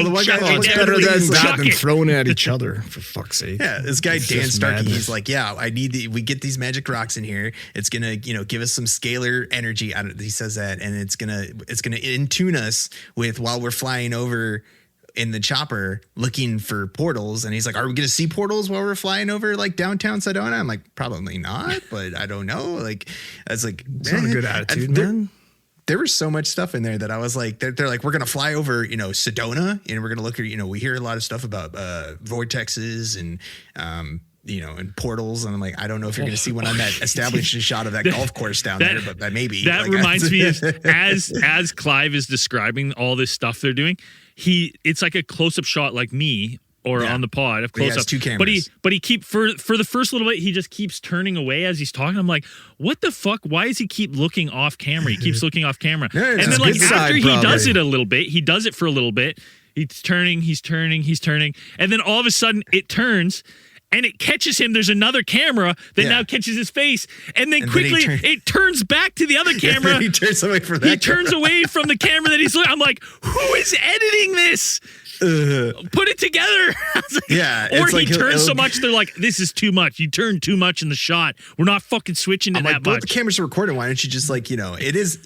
the one guy it's better than throwing it at each other, for fuck's sake. Yeah, this guy, Dan Starkey, he's like, we get these magic rocks in here. It's going to, give us some scalar energy. He says that, and it's going to in tune us with while we're flying over in the chopper looking for portals. And he's like, are we going to see portals while we're flying over like downtown Sedona? I'm like, probably not, but I don't know. Like, I was like, it's not a good attitude, man. There was so much stuff in there that I was like, they're like, we're going to fly over, Sedona, and we're going to look at, we hear a lot of stuff about vortexes and, and portals. And I'm like, I don't know if you're going to see one on that established shot of that golf course down there, but maybe. That like, reminds me of as Clive is describing all this stuff they're doing, it's like a close-up shot like me or on the pod of close-up. Two cameras. But he keep for the first little bit, he just keeps turning away as he's talking. I'm like, what the fuck? Why does he keep looking off camera? He keeps looking off camera. And then like after he does it a little bit, he does it for a little bit. He's turning. And then all of a sudden it turns and it catches him. There's another camera that now catches his face. And then quickly it turns back to the other camera. He turns away from that He turns away from the camera that he's looking. I'm like, who is editing this? Put it together. Like, or he turns so much, they're like, this is too much. You turn too much in the shot. We're not fucking switching to that much. The cameras are recording. Why don't you just like, it is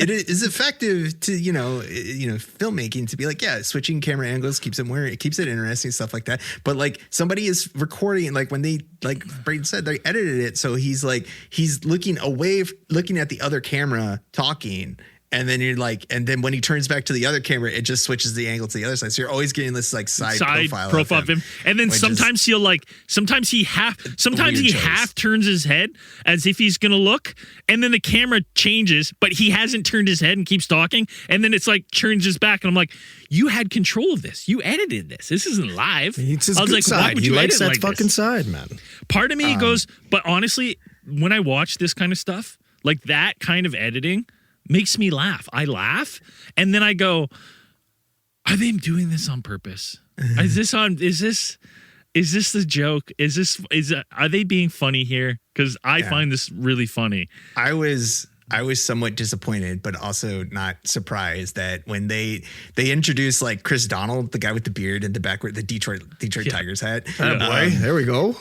effective to, filmmaking to be like, switching camera angles keeps it interesting, stuff like that. But like somebody is recording, like when they, like Braden said, they edited it. So he's looking away, looking at the other camera talking. And then you're like, and then when he turns back to the other camera, it just switches the angle to the other side. So you're always getting this like side profile of him. And then sometimes he half turns his head as if he's gonna look, and then the camera changes, but he hasn't turned his head and keeps talking, and then it's like turns his back, and I'm like, you had control of this. You edited this. This isn't live. It's his good side. He likes that fucking side, man. Part of me goes, but honestly, when I watch this kind of stuff, like that kind of editing makes me laugh. I laugh, and then I go, are they doing this on purpose? Is this the joke? Are they being funny here? Because I find this really funny. I was somewhat disappointed, but also not surprised that when they introduced like Chris Donald, the guy with the beard and the backward, the Detroit Tigers hat. Oh boy, there we go.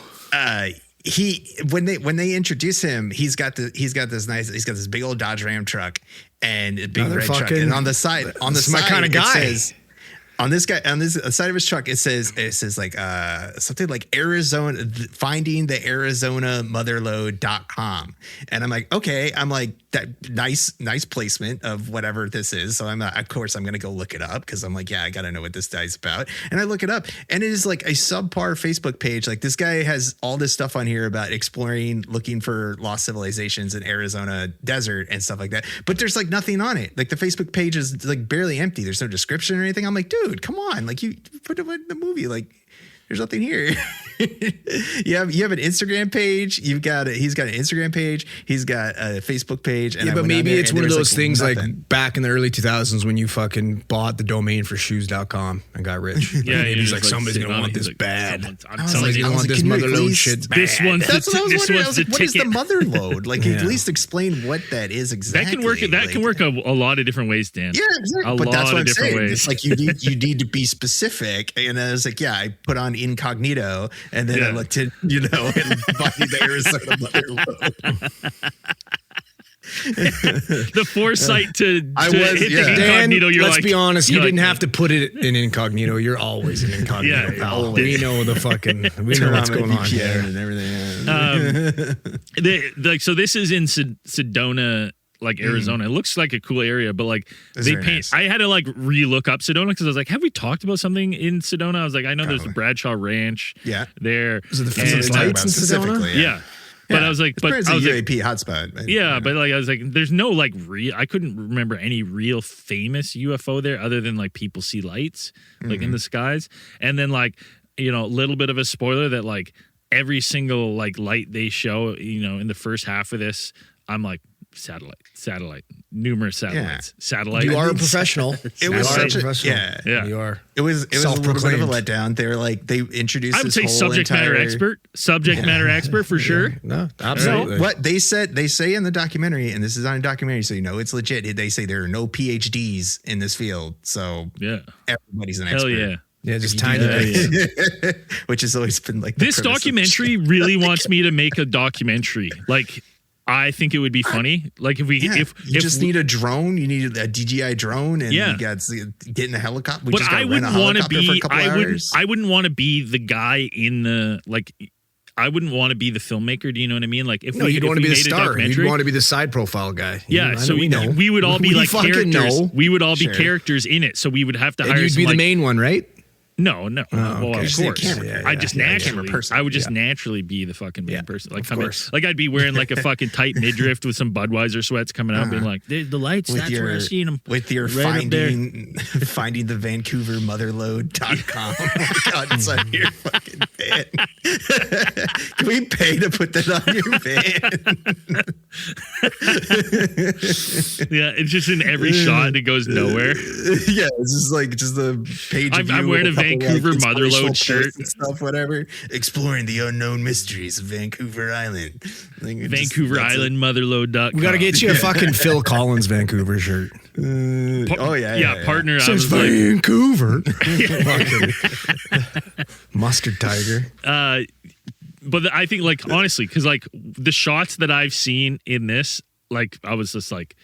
When they introduce him, he's got this big old Dodge Ram truck and a big red truck, and on the side, my kind of guy. on this side of his truck, it says like something like Arizona, finding the Arizona motherlode.com. And I'm like, okay, I'm like, that nice placement of whatever this is. So of course I'm going to go look it up because I'm like, yeah, I got to know what this guy's about. And I look it up and it is like a subpar Facebook page. Like this guy has all this stuff on here about exploring, looking for lost civilizations in Arizona desert and stuff like that. But there's like nothing on it. Like the Facebook page is like barely empty. There's no description or anything. I'm like, dude, come on. Like you put it in the movie, like there's nothing here. you have an Instagram page. He's got an Instagram page. He's got a Facebook page. And but maybe it's one of those things like back in the early 2000s when you fucking bought the domain for shoes.com and got rich. Yeah, he's like, somebody's going to want this bad. Somebody's going to want this motherload shit bad. This one's That's what I was wondering. I was like, what is the ticket. motherlode? Like, at least explain what that is exactly. That can work a lot of different ways, Dan. Yeah, exactly. But that's what I'm saying. Ways. It's like you need to be specific. And I was like, yeah, I put on incognito and then I looked at, and finding the Arizona motherlode. The foresight to hit the incognito. Dan, let's be honest. You didn't like, have to put it in incognito. You're always in incognito. Yeah, pal. We know we know what's going on there and everything. So this is in Sedona, like Arizona. It looks like a cool area, but like they paint. Nice. I had to like re-look up Sedona because I was like, have we talked about something in Sedona? I was like, I know there's the Bradshaw Ranch. Yeah, there. Is it the lights in Sedona? Yeah. But I was like, it's a UAP hotspot. Yeah, but like I was like, there's no like real. I couldn't remember any real famous UFO there other than like people see lights like in the skies, and then like a little bit of a spoiler that like every single like light they show in the first half of this, I'm like satellite, numerous satellites, satellite. You are a professional. It was such yeah. You are. It was a little bit of a letdown. They were like they introduced. I would say subject matter expert for sure. No, absolutely. What they say in the documentary, and this is on a documentary, so it's legit. They say there are no PhDs in this field, so everybody's an expert. Hell yeah. Yeah, just tiny bits. Which has always been like this documentary really wants me to make a documentary. Like I think it would be funny. Like if you just need a drone, you need a DJI drone, and you got get in a helicopter. But I wouldn't want to be. I wouldn't want to be the guy in the like. I wouldn't want to be the filmmaker. Do you know what I mean? Like if you'd want to be the star. You'd want to be the side profile guy. Yeah, so we would all be like characters. We would all be characters in it. So we would have to hire. You'd be the main one, right? No. Well, of course. I just naturally, person. I would just naturally be the fucking main person. Like, of I'd be wearing like a fucking tight midriff with some Budweiser sweats coming out, being like, the lights, that's where I seen them. With your finding the Vancouver motherlode.com. Oh my God, it's on your fucking van. Can we pay to put that on your van? Yeah, it's just in every shot and it goes nowhere. Yeah, it's just the page. I'm wearing a Vancouver motherlode shirt and stuff, whatever. Exploring the unknown mysteries of Vancouver Island. Vancouver Island motherlode.com. We got to get you a fucking Phil Collins Vancouver shirt. Partner. Says Vancouver. Mustard tiger. But I think like honestly, because like the shots that I've seen in this, like I was just like,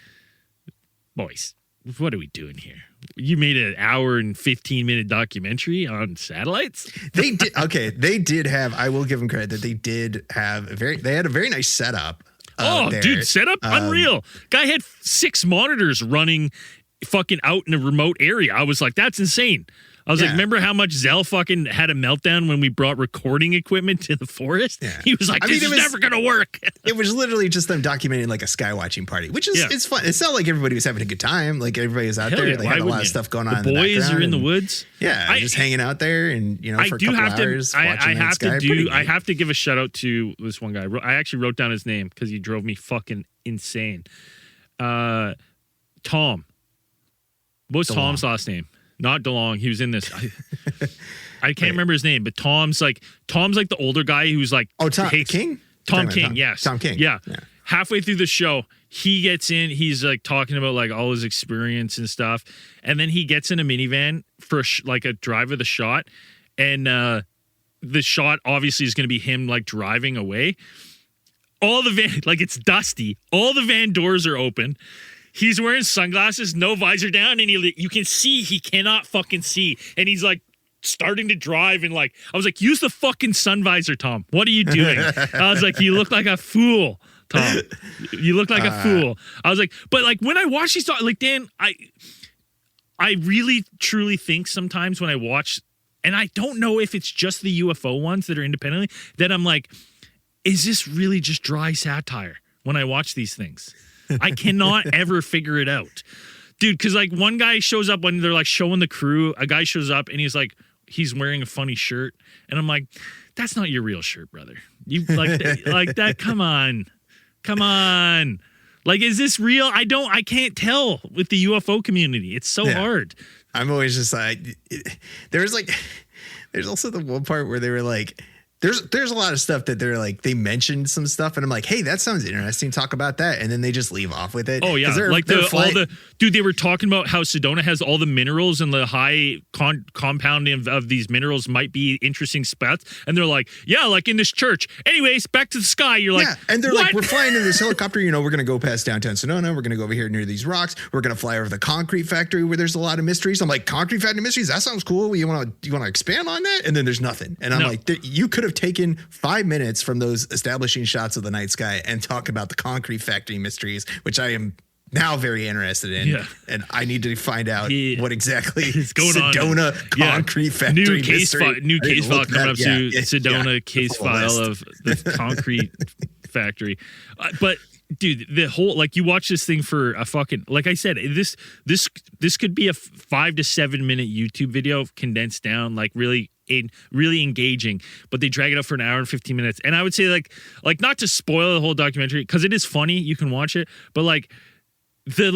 boys, what are we doing here? You made an hour and 15-minute documentary on satellites? They did. Okay. They did have, I will give them credit that they did have they had a very nice setup. Dude, setup unreal. Guy had 6 monitors running fucking out in a remote area. I was like, that's insane. I was like, remember how much Zell fucking had a meltdown when we brought recording equipment to the forest? Yeah. He was like, this is never going to work. It was literally just them documenting like a sky watching party, which is it's fun. It's not like everybody was having a good time. Like everybody was out there. Yeah, they had a lot of stuff going on. The boys are in the woods. Yeah, just hanging out there and for a couple hours watching the sky. I have to give a shout out to this one guy. I actually wrote down his name because he drove me fucking insane. Tom. What's Tom's last name? Not DeLong. He was in this. I can't remember his name, but Tom's like the older guy who's like King? Tom King, yes. Tom King. Yeah. Halfway through the show, he gets in, he's like talking about like all his experience and stuff. And then he gets in a minivan for like a drive of the shot. And the shot obviously is going to be him like driving away. All the van, like it's dusty. All the van doors are open. he's wearing sunglasses, no visor down, and you can see he cannot fucking see, and he's like starting to drive, and like I was like, use the fucking sun visor, Tom. What are you doing? I was like, you look like a fool, Tom. You look like a fool. I was like, but like when I watch these, like Dan, I really truly think sometimes when I watch, and I don't know if it's just the UFO ones that are independently, that I'm like, is this really just dry satire when I watch these things? I cannot ever figure it out. Dude, because like one guy shows up when they're like showing the crew, a guy shows up and he's like, he's wearing a funny shirt. And I'm like, that's not your real shirt, brother. You like that. Come on. Like, is this real? I can't tell with the UFO community. It's so hard. I'm always just like, there's also the one part where they were like, there's a lot of stuff that they're like, they mentioned some stuff and I'm like, hey, that sounds interesting. Talk about that. And then they just leave off with it. Oh yeah. Like dude, they were talking about how Sedona has all the minerals and the high compounding of these minerals might be interesting spots. And they're like, yeah, like in this church. Anyways, back to the sky. You're like, and they're what? like, we're flying in this helicopter. We're going to go past downtown Sedona. We're going to go over here near these rocks. We're going to fly over the concrete factory where there's a lot of mysteries. I'm like, concrete factory mysteries? That sounds cool. You want to expand on that? And then there's nothing. And I'm like, you could have taken 5 minutes from those establishing shots of the night sky and talk about the concrete factory mysteries, which I am now very interested in. Yeah. And I need to find out what exactly is going Sedona on. Concrete factory new case file coming up to Sedona case file of the concrete factory. But dude, the whole, like, you watch this thing for a fucking, like I said, this could be a 5 to 7 minute YouTube video condensed down, like really engaging, but they drag it up for an hour and 15 minutes. And I would say like not to spoil the whole documentary, because it is funny, you can watch it, but like how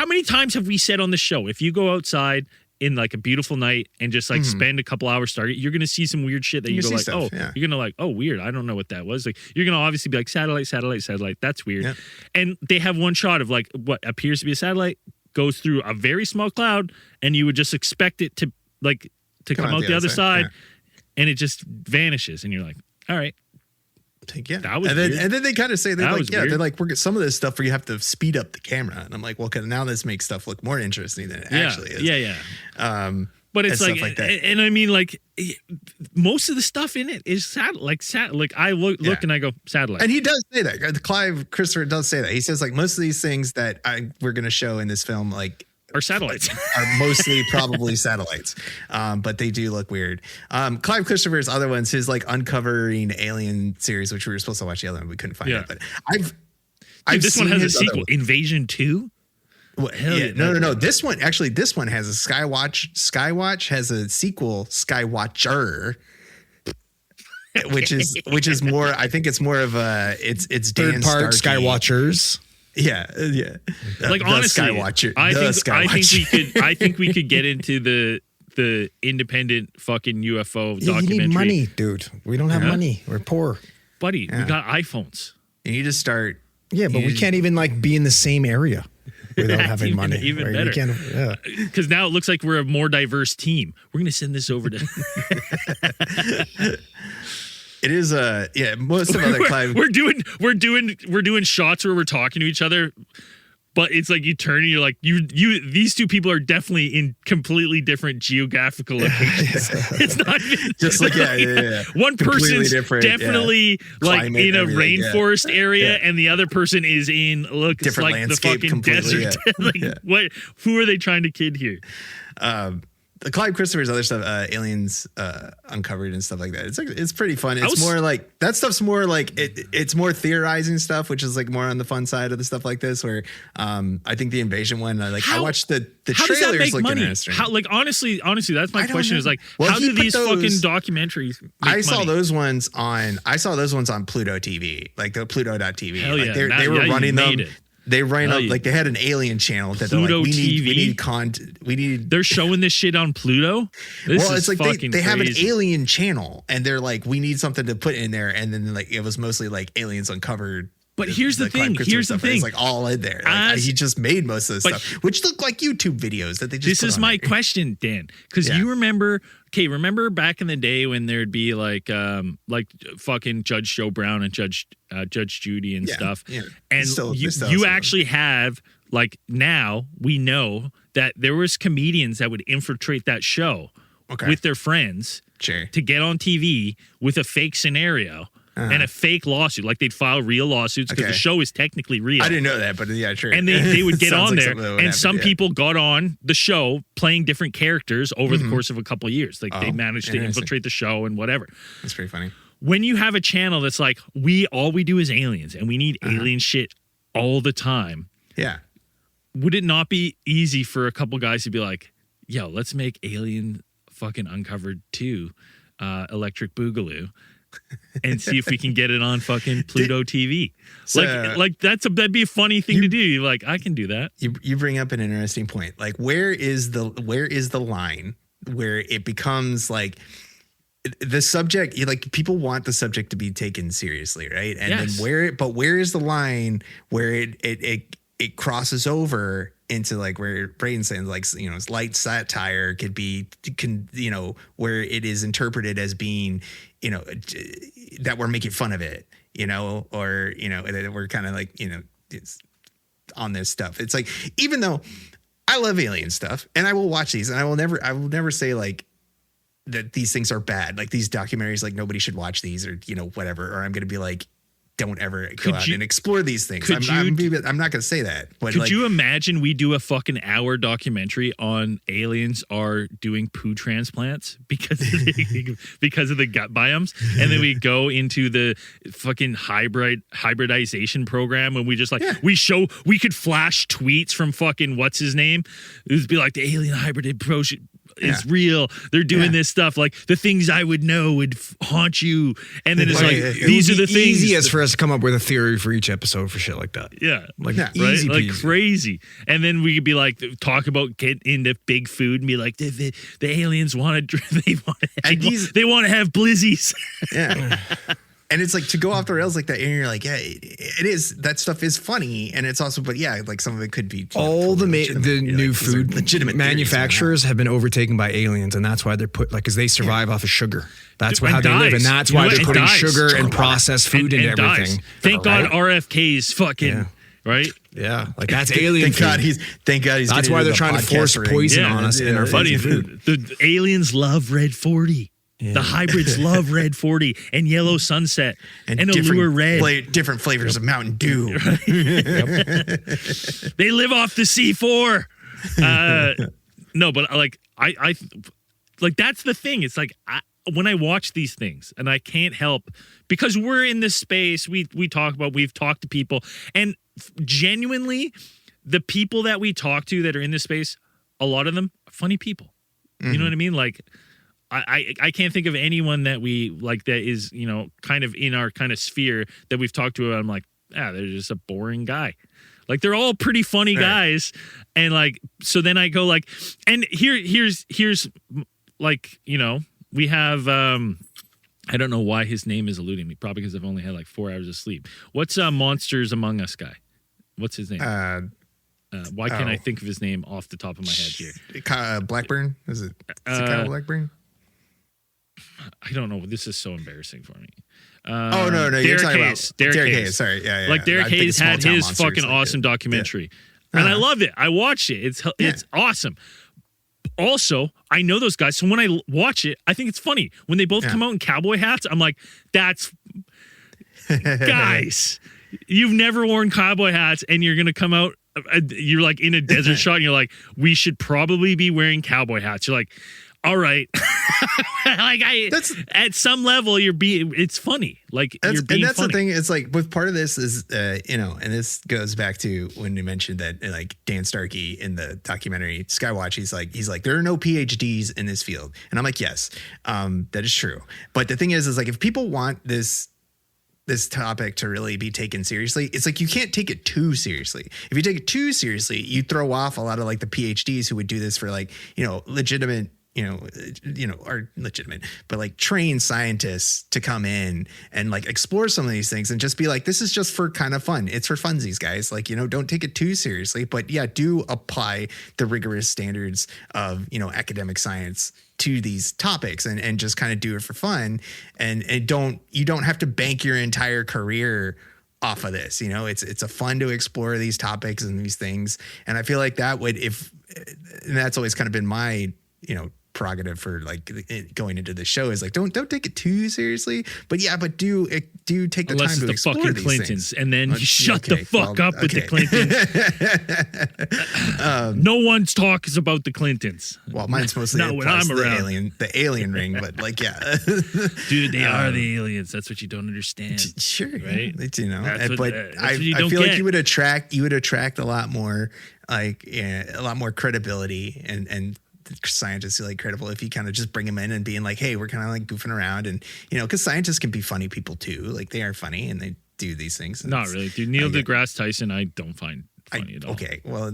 many times have we said on the show, if you go outside in like a beautiful night and just like spend a couple hours starting, you're gonna see some weird shit that you go like, stuff, you're gonna like, oh, weird, I don't know what that was. Like, you're gonna obviously be like, satellite, that's weird. Yeah. And they have one shot of like what appears to be a satellite goes through a very small cloud, and you would just expect it to come out the other side, and it just vanishes, and you're like, all right. Yeah, that was weird. And then they kind of say they're like, we're some of this stuff where you have to speed up the camera, and I'm like, well, now this makes stuff look more interesting than it actually is. Yeah. But it's like and I mean, like, most of the stuff in it is like I look and I go, satellite. And he does say that. Clive Christopher does say that. He says like most of these things that we're going to show in this film like are satellites, are mostly probably satellites, but they do look weird. Clive Christopher's other ones, his like uncovering alien series, which we were supposed to watch the other one, we couldn't find it. But this one has a sequel, Invasion 2. Well, no. This one has a Skywatch has a sequel, Skywatcher, which is more. I think it's more of a it's third part Starkey. Skywatchers. Yeah. Like, honestly, Skywatcher. I think we could get into the independent fucking UFO documentary. You need money, dude. We don't have money. We're poor, buddy. We got iPhones. You need to start. Yeah, but we can't even like be in the same area without having money. Even better. Because now it looks like we're a more diverse team. We're gonna send this over to. It is most of other Clive. We're doing shots where we're talking to each other, but it's like you turn and you're like, these two people are definitely in completely different geographical locations. It's not even just like one person's definitely like in a rainforest area, and the other person is in different like landscape, the fucking desert. What? Who are they trying to kid here? The Clive Christopher's other stuff, aliens uncovered and stuff like that. It's pretty fun. It's more like that stuff's more like it's more theorizing stuff, which is like more on the fun side of the stuff like this. Where I think the invasion one, I watched the trailers. Look interesting. How, like honestly, that's my question. Is like, how do these fucking documentaries? I saw those ones on Pluto TV, like the Pluto.tv. Hell like they were running them. They ran up like they had an alien channel that they're like, we need content. They're showing this shit on Pluto. It's like they have an alien channel, and they're like, we need something to put in there, and then like it was mostly like aliens uncovered But here's the thing. Here's the thing. It's like all in there. Like, he just made most of this stuff, which look like YouTube videos that they just. This is my question, Dan, because you remember. Okay, remember back in the day when there'd be like fucking Judge Joe Brown and Judge Judy and stuff, and you actually have like now we know that there was comedians that would infiltrate that show with their friends to get on TV with a fake scenario. And a fake lawsuit, like they'd file real lawsuits because the show is technically real. I didn't know that, but yeah, true. And they would get on there, and some people got on the show playing different characters over the course of a couple of years. Like they managed to infiltrate the show and whatever. That's pretty funny. When you have a channel that's like, all we do is aliens, and we need alien shit all the time. Yeah. Would it not be easy for a couple guys to be like, yo, let's make Alien fucking Uncovered 2 Electric Boogaloo and see if we can get it on fucking Pluto TV. Like that'd be a funny thing to do. You're like, I can do that. You bring up an interesting point. Like, where is the line where it becomes like the subject? Like, people want the subject to be taken seriously, right? And then where is the line where it crosses over into like where Braden's saying, like, you know, light satire where it is interpreted as being, you know, that we're making fun of it, you know, or, you know, that we're kind of like, you know, it's on this stuff. It's like, even though I love alien stuff and I will watch these, and I will never say like that these things are bad. Like these documentaries, like nobody should watch these, or, you know, whatever. Or I'm going to be like, don't ever go out and explore these things. I'm not going to say that. But could you imagine we do a fucking hour documentary on aliens are doing poo transplants because of the gut biomes, and then we go into the fucking hybridization program, and we just like we could flash tweets from fucking what's his name. It would be like the alien hybrid approach is real. They're doing this stuff. Like the things I would know would haunt you. And then it's like, these are the things. Easiest for us to come up with a theory for each episode for shit like that. Yeah. Like easy, like crazy. And then we could be like, talk about get into big food and be like, the aliens want to, they want to have blizzies. Yeah. And it's like to go off the rails like that, and you're like, yeah, it is. That stuff is funny, and it's also, but yeah, like some of it could be. All the new food legitimate manufacturers have been overtaken by aliens, and that's why they're put like, because they survive off of sugar. That's how they live, and that's why they're putting sugar and processed food into everything. Thank God RFK's fucking right. Yeah, like that's alien. Thank God he's. That's why they're trying to force poison on us in our fucking food. The aliens love Red 40. Yeah. The hybrids love Red 40 and Yellow Sunset and Allure Red. Different flavors of Mountain Dew. They live off the C4. No, but like I like that's the thing. It's like when I watch these things, and I can't help, because we're in this space. We've talked to people, and genuinely, the people that we talk to that are in this space, a lot of them are funny people. Mm-hmm. You know what I mean? Like. I can't think of anyone that we like that is, you know, kind of in our kind of sphere that we've talked to. I'm like, they're just a boring guy. Like they're all pretty funny guys. And like, so then I go like, and here's like, you know, we have, I don't know why his name is eluding me. Probably because I've only had like 4 hours of sleep. What's Monsters Among Us guy? What's his name? Why can't I think of his name off the top of my head here? Blackburn? Is it Kyle Blackburn? I don't know. This is so embarrassing for me. No, you're talking about Derek Hayes. Sorry, yeah. Like Derek Hayes had his fucking awesome documentary, and I loved it. I watched it. It's awesome. Also, I know those guys, so when I watch it, I think it's funny when they both come out in cowboy hats. I'm like, that's guys. You've never worn cowboy hats, and you're gonna come out. You're like in a desert shot, and you're like, we should probably be wearing cowboy hats. You're like, all right. Like at some level it's funny. Like you're being and that's funny. The thing. It's like with part of this is you know, and this goes back to when you mentioned that like Dan Starkey in the documentary Skywatch, he's like there are no PhDs in this field, and I'm like, yes, that is true. But the thing is like if people want this topic to really be taken seriously, it's like you can't take it too seriously. If you take it too seriously, you throw off a lot of like the PhDs who would do this for like, you know, legitimate, are legitimate, but like trained scientists to come in and like explore some of these things and just be like, this is just for kind of fun. It's for funsies, guys. Like, don't take it too seriously, but yeah, do apply the rigorous standards of, academic science to these topics and just kind of do it for fun. And you don't have to bank your entire career off of this. It's a fun to explore these topics and these things. And I feel like that would, and that's always kind of been my, prerogative for like going into the show is like, don't take it too seriously, but do take the Unless time to it's the explore fucking these Clintons, things. and then you shut the fuck up with the Clintons. No one's talks about the Clintons. Well, mine's mostly not when I'm around. The alien ring, but like, yeah, dude, they are the aliens. That's what you don't understand. Sure, right? I feel like you would attract a lot more credibility and scientists feel like credible if you kind of just bring them in and being like, hey, we're kind of like goofing around, and because scientists can be funny people too. Like, they are funny and they do these things. Not really, dude. Neil deGrasse Tyson, I don't find funny at all. Okay, well,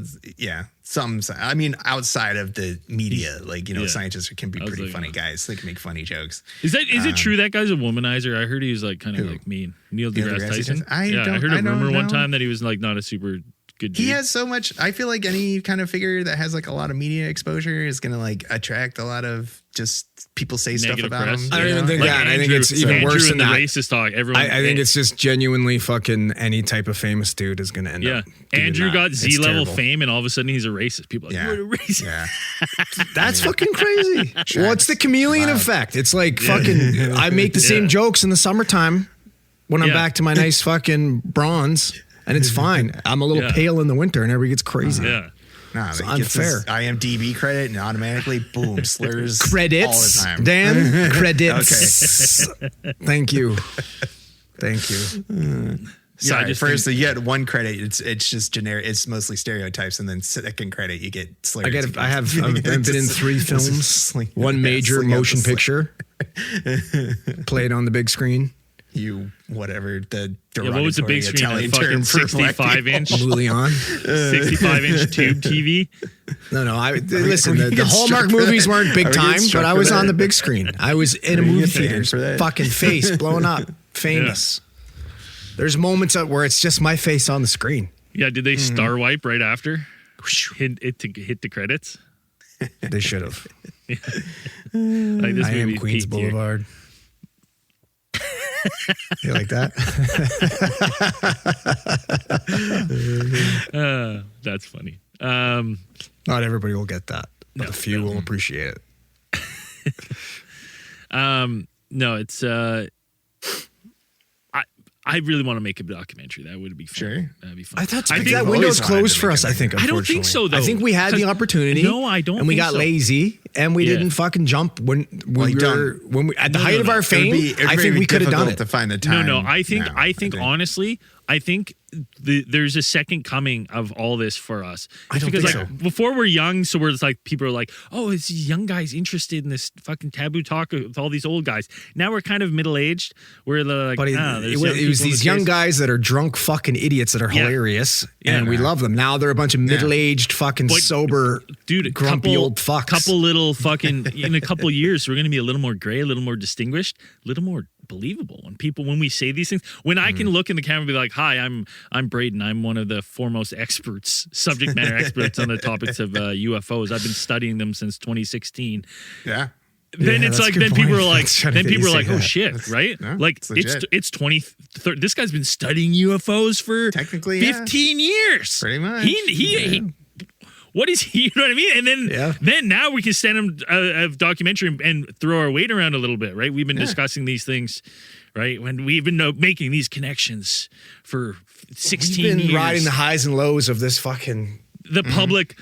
outside of the media, like scientists can be pretty funny guys. They can make funny jokes. Is it true that guy's a womanizer? I heard he was like kind of like mean. Neil deGrasse Tyson. I heard a rumor one time that he was like not a super good dude. He has so much. I feel like any kind of figure that has like a lot of media exposure is going to like attract a lot of just people say negative stuff about press. him. I don't even think Like that. Andrew, I think it's even Andrew worse than and the that. racist talk. Everyone. I think it's just genuinely fucking any type of famous dude is going to end up. Andrew got It's Z-level terrible. fame, and all of a sudden he's a racist. People are like, you're a racist. Yeah. That's fucking crazy. Well, it's the chameleon effect. It's like fucking, I make the same jokes in the summertime when I'm back to my nice fucking bronze, and it's fine. I'm a little pale in the winter, and everybody gets crazy. Yeah. No, It's it gets unfair. his IMDb credit and automatically, boom, slurs Credits, all the time. Dan. Credits. Thank you. Sorry, first you get one credit. It's just generic. It's mostly stereotypes, and then second credit you get slurs. I've been in 3 films, one major motion picture, played on the big screen. Whatever the what was the big screen? Italian Fucking term for 65-inch, Mulian. 65-inch tube TV. No. Listen, the Hallmark movies weren't big time, but I was on the big screen. I was in a movie theater, for that? fucking face blown up, famous. There's moments where it's just my face on the screen. Yeah, did they star wipe right after? Hit the credits. They should have. Like this I am movie Queens peaked here. Boulevard. You like that? That's funny. Not everybody will get that, but a few will appreciate it. No, it's I really want to make a documentary. That would be fun. Sure. That'd be fun. That I've window's always closed wanted to for make us, a I think. I don't think so, though. I think we had the opportunity. No, I don't And we think got so. lazy, and we didn't fucking jump when we were at the height of our fame. I think we could have done it. To find the time. No. I think honestly, I think there's a second coming of all this for us. I don't because think like before we're young, so we're just like people are like, oh, it's these young guys interested in this fucking taboo talk with all these old guys. Now we're kind of middle aged. We're like, But there's it was these young guys that are drunk fucking idiots that are hilarious, and we love them. Now they're a bunch of middle-aged fucking sober, dude, grumpy old fucks. Couple little fucking in a couple years, we're gonna be a little more gray, a little more distinguished, a little more believable when we say these things. When I can look in the camera and be like, hi, I'm Braden. I'm one of the foremost subject matter experts on the topics of UFOs. I've been studying them since 2016. Yeah. Then it's like, then people are like, oh that. shit, right? No, like it's 30. This guy's been studying UFOs for Technically, 15 years. Pretty much. He what is he? You know what I mean? And then now we can send him a documentary and throw our weight around a little bit, right? We've been discussing these things, right? When we've been making these connections for 16 We've been years. riding the highs and lows of this fucking. The public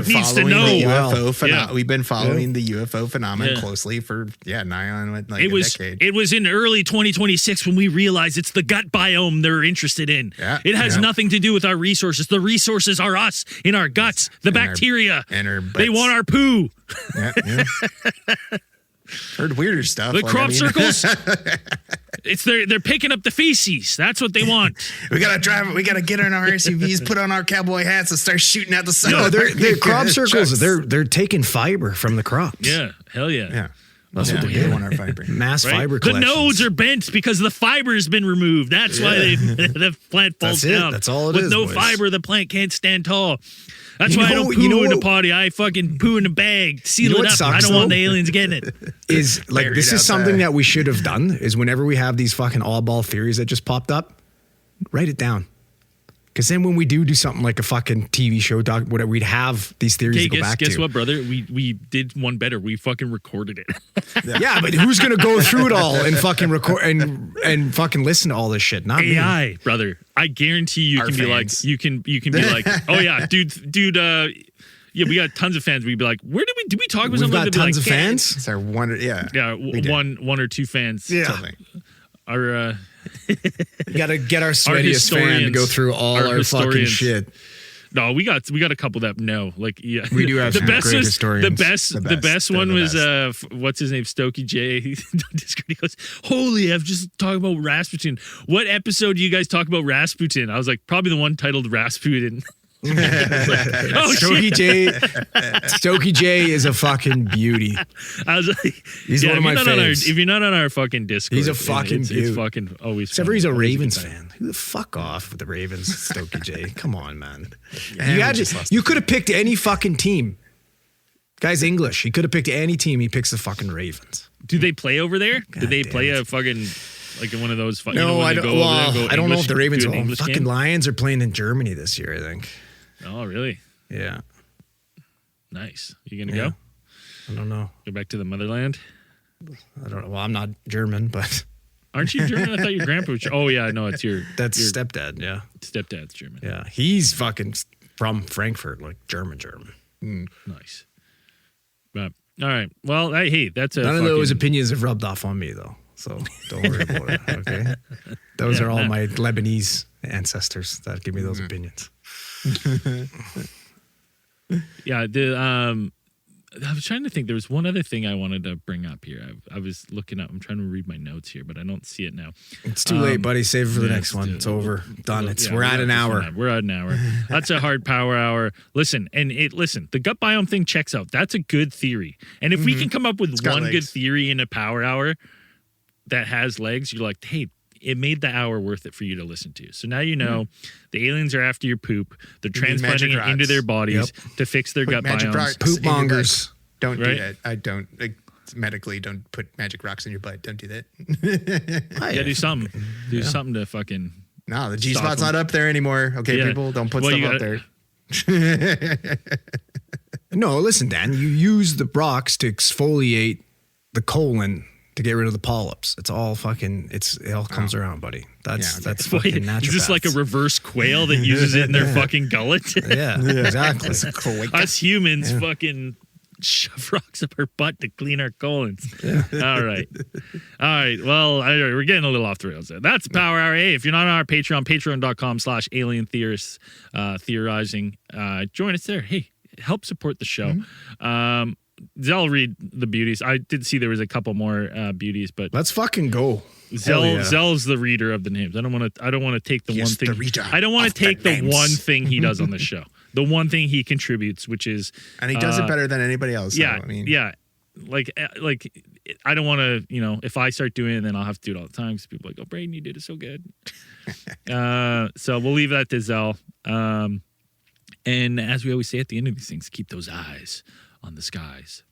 needs to Following know. the UFO Yeah. We've been following the UFO phenomenon closely for nigh on like a decade. It was in early 2026 when we realized it's the gut biome they're interested in. Yeah. It has nothing to do with our resources. The resources are us in our guts, the bacteria. Our they want our poo. Yeah. Heard weirder stuff. The crop circles. They're picking up the feces. That's what they want. We gotta drive it. We gotta get in our SUVs, put on our cowboy hats, and start shooting out the side. No, of they're crop circles. They're taking fiber from the crops. Yeah, hell yeah. Yeah. That's what they want our fiber. Mass Right? fiber The collections. nodes are bent because the fiber has been removed. That's why the plant falls That's it. down. That's all it With is, no boys. fiber, the plant can't stand tall. That's You why I know- don't you poo know in a what- potty. I fucking poo in a bag, seal You know it what up. sucks, I don't want though? the aliens getting it. Is like Buried this is outside. something that we should have done. Is whenever we have these fucking oddball theories that just popped up, write it down. Because then when we do something like a fucking TV show, whatever, we'd have these theories Okay, to go back guess to. what, brother? We did one better. We fucking recorded it. Yeah, but who's gonna go through it all and fucking record and fucking listen to all this shit? Not me. AI, brother. I guarantee you Our can be like, fans. you can be like, oh yeah, dude. Yeah, we got tons of fans. We'd be like, where did we talk about We've something? got They'd be tons like, of fans. It's our one. Yeah. Yeah, We did. one or two fans. Yeah. Totally. Our We gotta get our sweatiest fan to historians. go through all Our our fucking historians. shit. no, we got a couple that know. Like yeah, We do have the some best great was historians. the best. The The best. best They're one the was best. what's his name, Stokey J. He goes, holy, I've just talked about Rasputin. What episode do you guys talk about Rasputin? I was like, probably the one titled Rasputin. Oh Stokey shit! Stokey J is a fucking beauty. I was like, He's one of my faves. If you're not on our fucking Discord, He's a fucking it's beaut. fucking always. Except fun. for he's a Always Ravens good time. fan. Who the fuck off with the Ravens, Stokey J? Come on, man. Yeah, you we had just to, lost you could have picked any fucking team. Guy's English. He could have picked any team. He picks the fucking Ravens. Do they play over there? God Did they damn play it. a fucking like in one of those? You know, No, when I they don't. go over there Well, and go I don't know English- if the Ravens do an will. English Fucking game? Lions are playing in Germany this year, I think. Oh, really? Yeah. Nice. You gonna Yeah. go? I don't know. Go back to the motherland? I don't know. Well, I'm not German, but Aren't you German? I thought your grandpa was. Oh yeah, no, it's your that's your stepdad. Yeah. stepdad's German. Yeah. He's fucking from Frankfurt, like German. Nice. But all right. Well, hey, that's a None of fucking, those opinions have rubbed off on me, though. So don't worry about it. Okay. Those are all my Lebanese ancestors that give me those opinions. Yeah. I was trying to think. There was one other thing I wanted to bring up here. I was looking up. I'm trying to read my notes here, but I don't see it now. It's too late, buddy. Save it for the yeah, next one. It's over. Done. Yeah, We're we at got an this hour. one. We're at an hour. That's a hard power hour. Listen, the gut biome thing checks out. That's a good theory. And if we can come up with got one good legs. theory in a power hour that has legs, you're like, hey, it made the hour worth it for you to listen to. So now you know the aliens are after your poop. They're You need transplanting magic it into rocks. their bodies to fix their gut magic biomes. rocks Poop in your gut. mongers. Don't Right? do that. I don't. Medically, don't put magic rocks in your butt. Don't do that. Yeah, do something. Do something to fucking. No, the G Stop spot's them. not up there anymore. Okay, Yeah. people, don't put Well, stuff you up gotta- there. No, listen, Dan. You use the rocks to exfoliate the colon to get rid of the polyps. It's all fucking. It all comes around, buddy. That's Yeah, okay. that's Wait, fucking natural. is this like a reverse quail that uses it in their fucking gullet? Yeah, exactly. Us humans fucking shove rocks up our butt to clean our colons. All right. Well, we're getting a little off the rails there. That's Power Hour. Hey, if you're not on our Patreon, patreon.com/alien theorists, theorizing, join us there. Hey, help support the show. Zell read the beauties. I did see there was a couple more beauties, but Let's fucking go. Zell's the reader of the names. I don't want to take the Yes, one thing. the reader I don't want of to take the the names. one thing he does on the show. The one thing he contributes, which is And he does it better than anybody else. So, yeah, I mean, yeah. Like I don't want to, if I start doing it, then I'll have to do it all the time because people are like, oh, Braden, you did it so good. So we'll leave that to Zell. And as we always say at the end of these things, keep those eyes on the skies.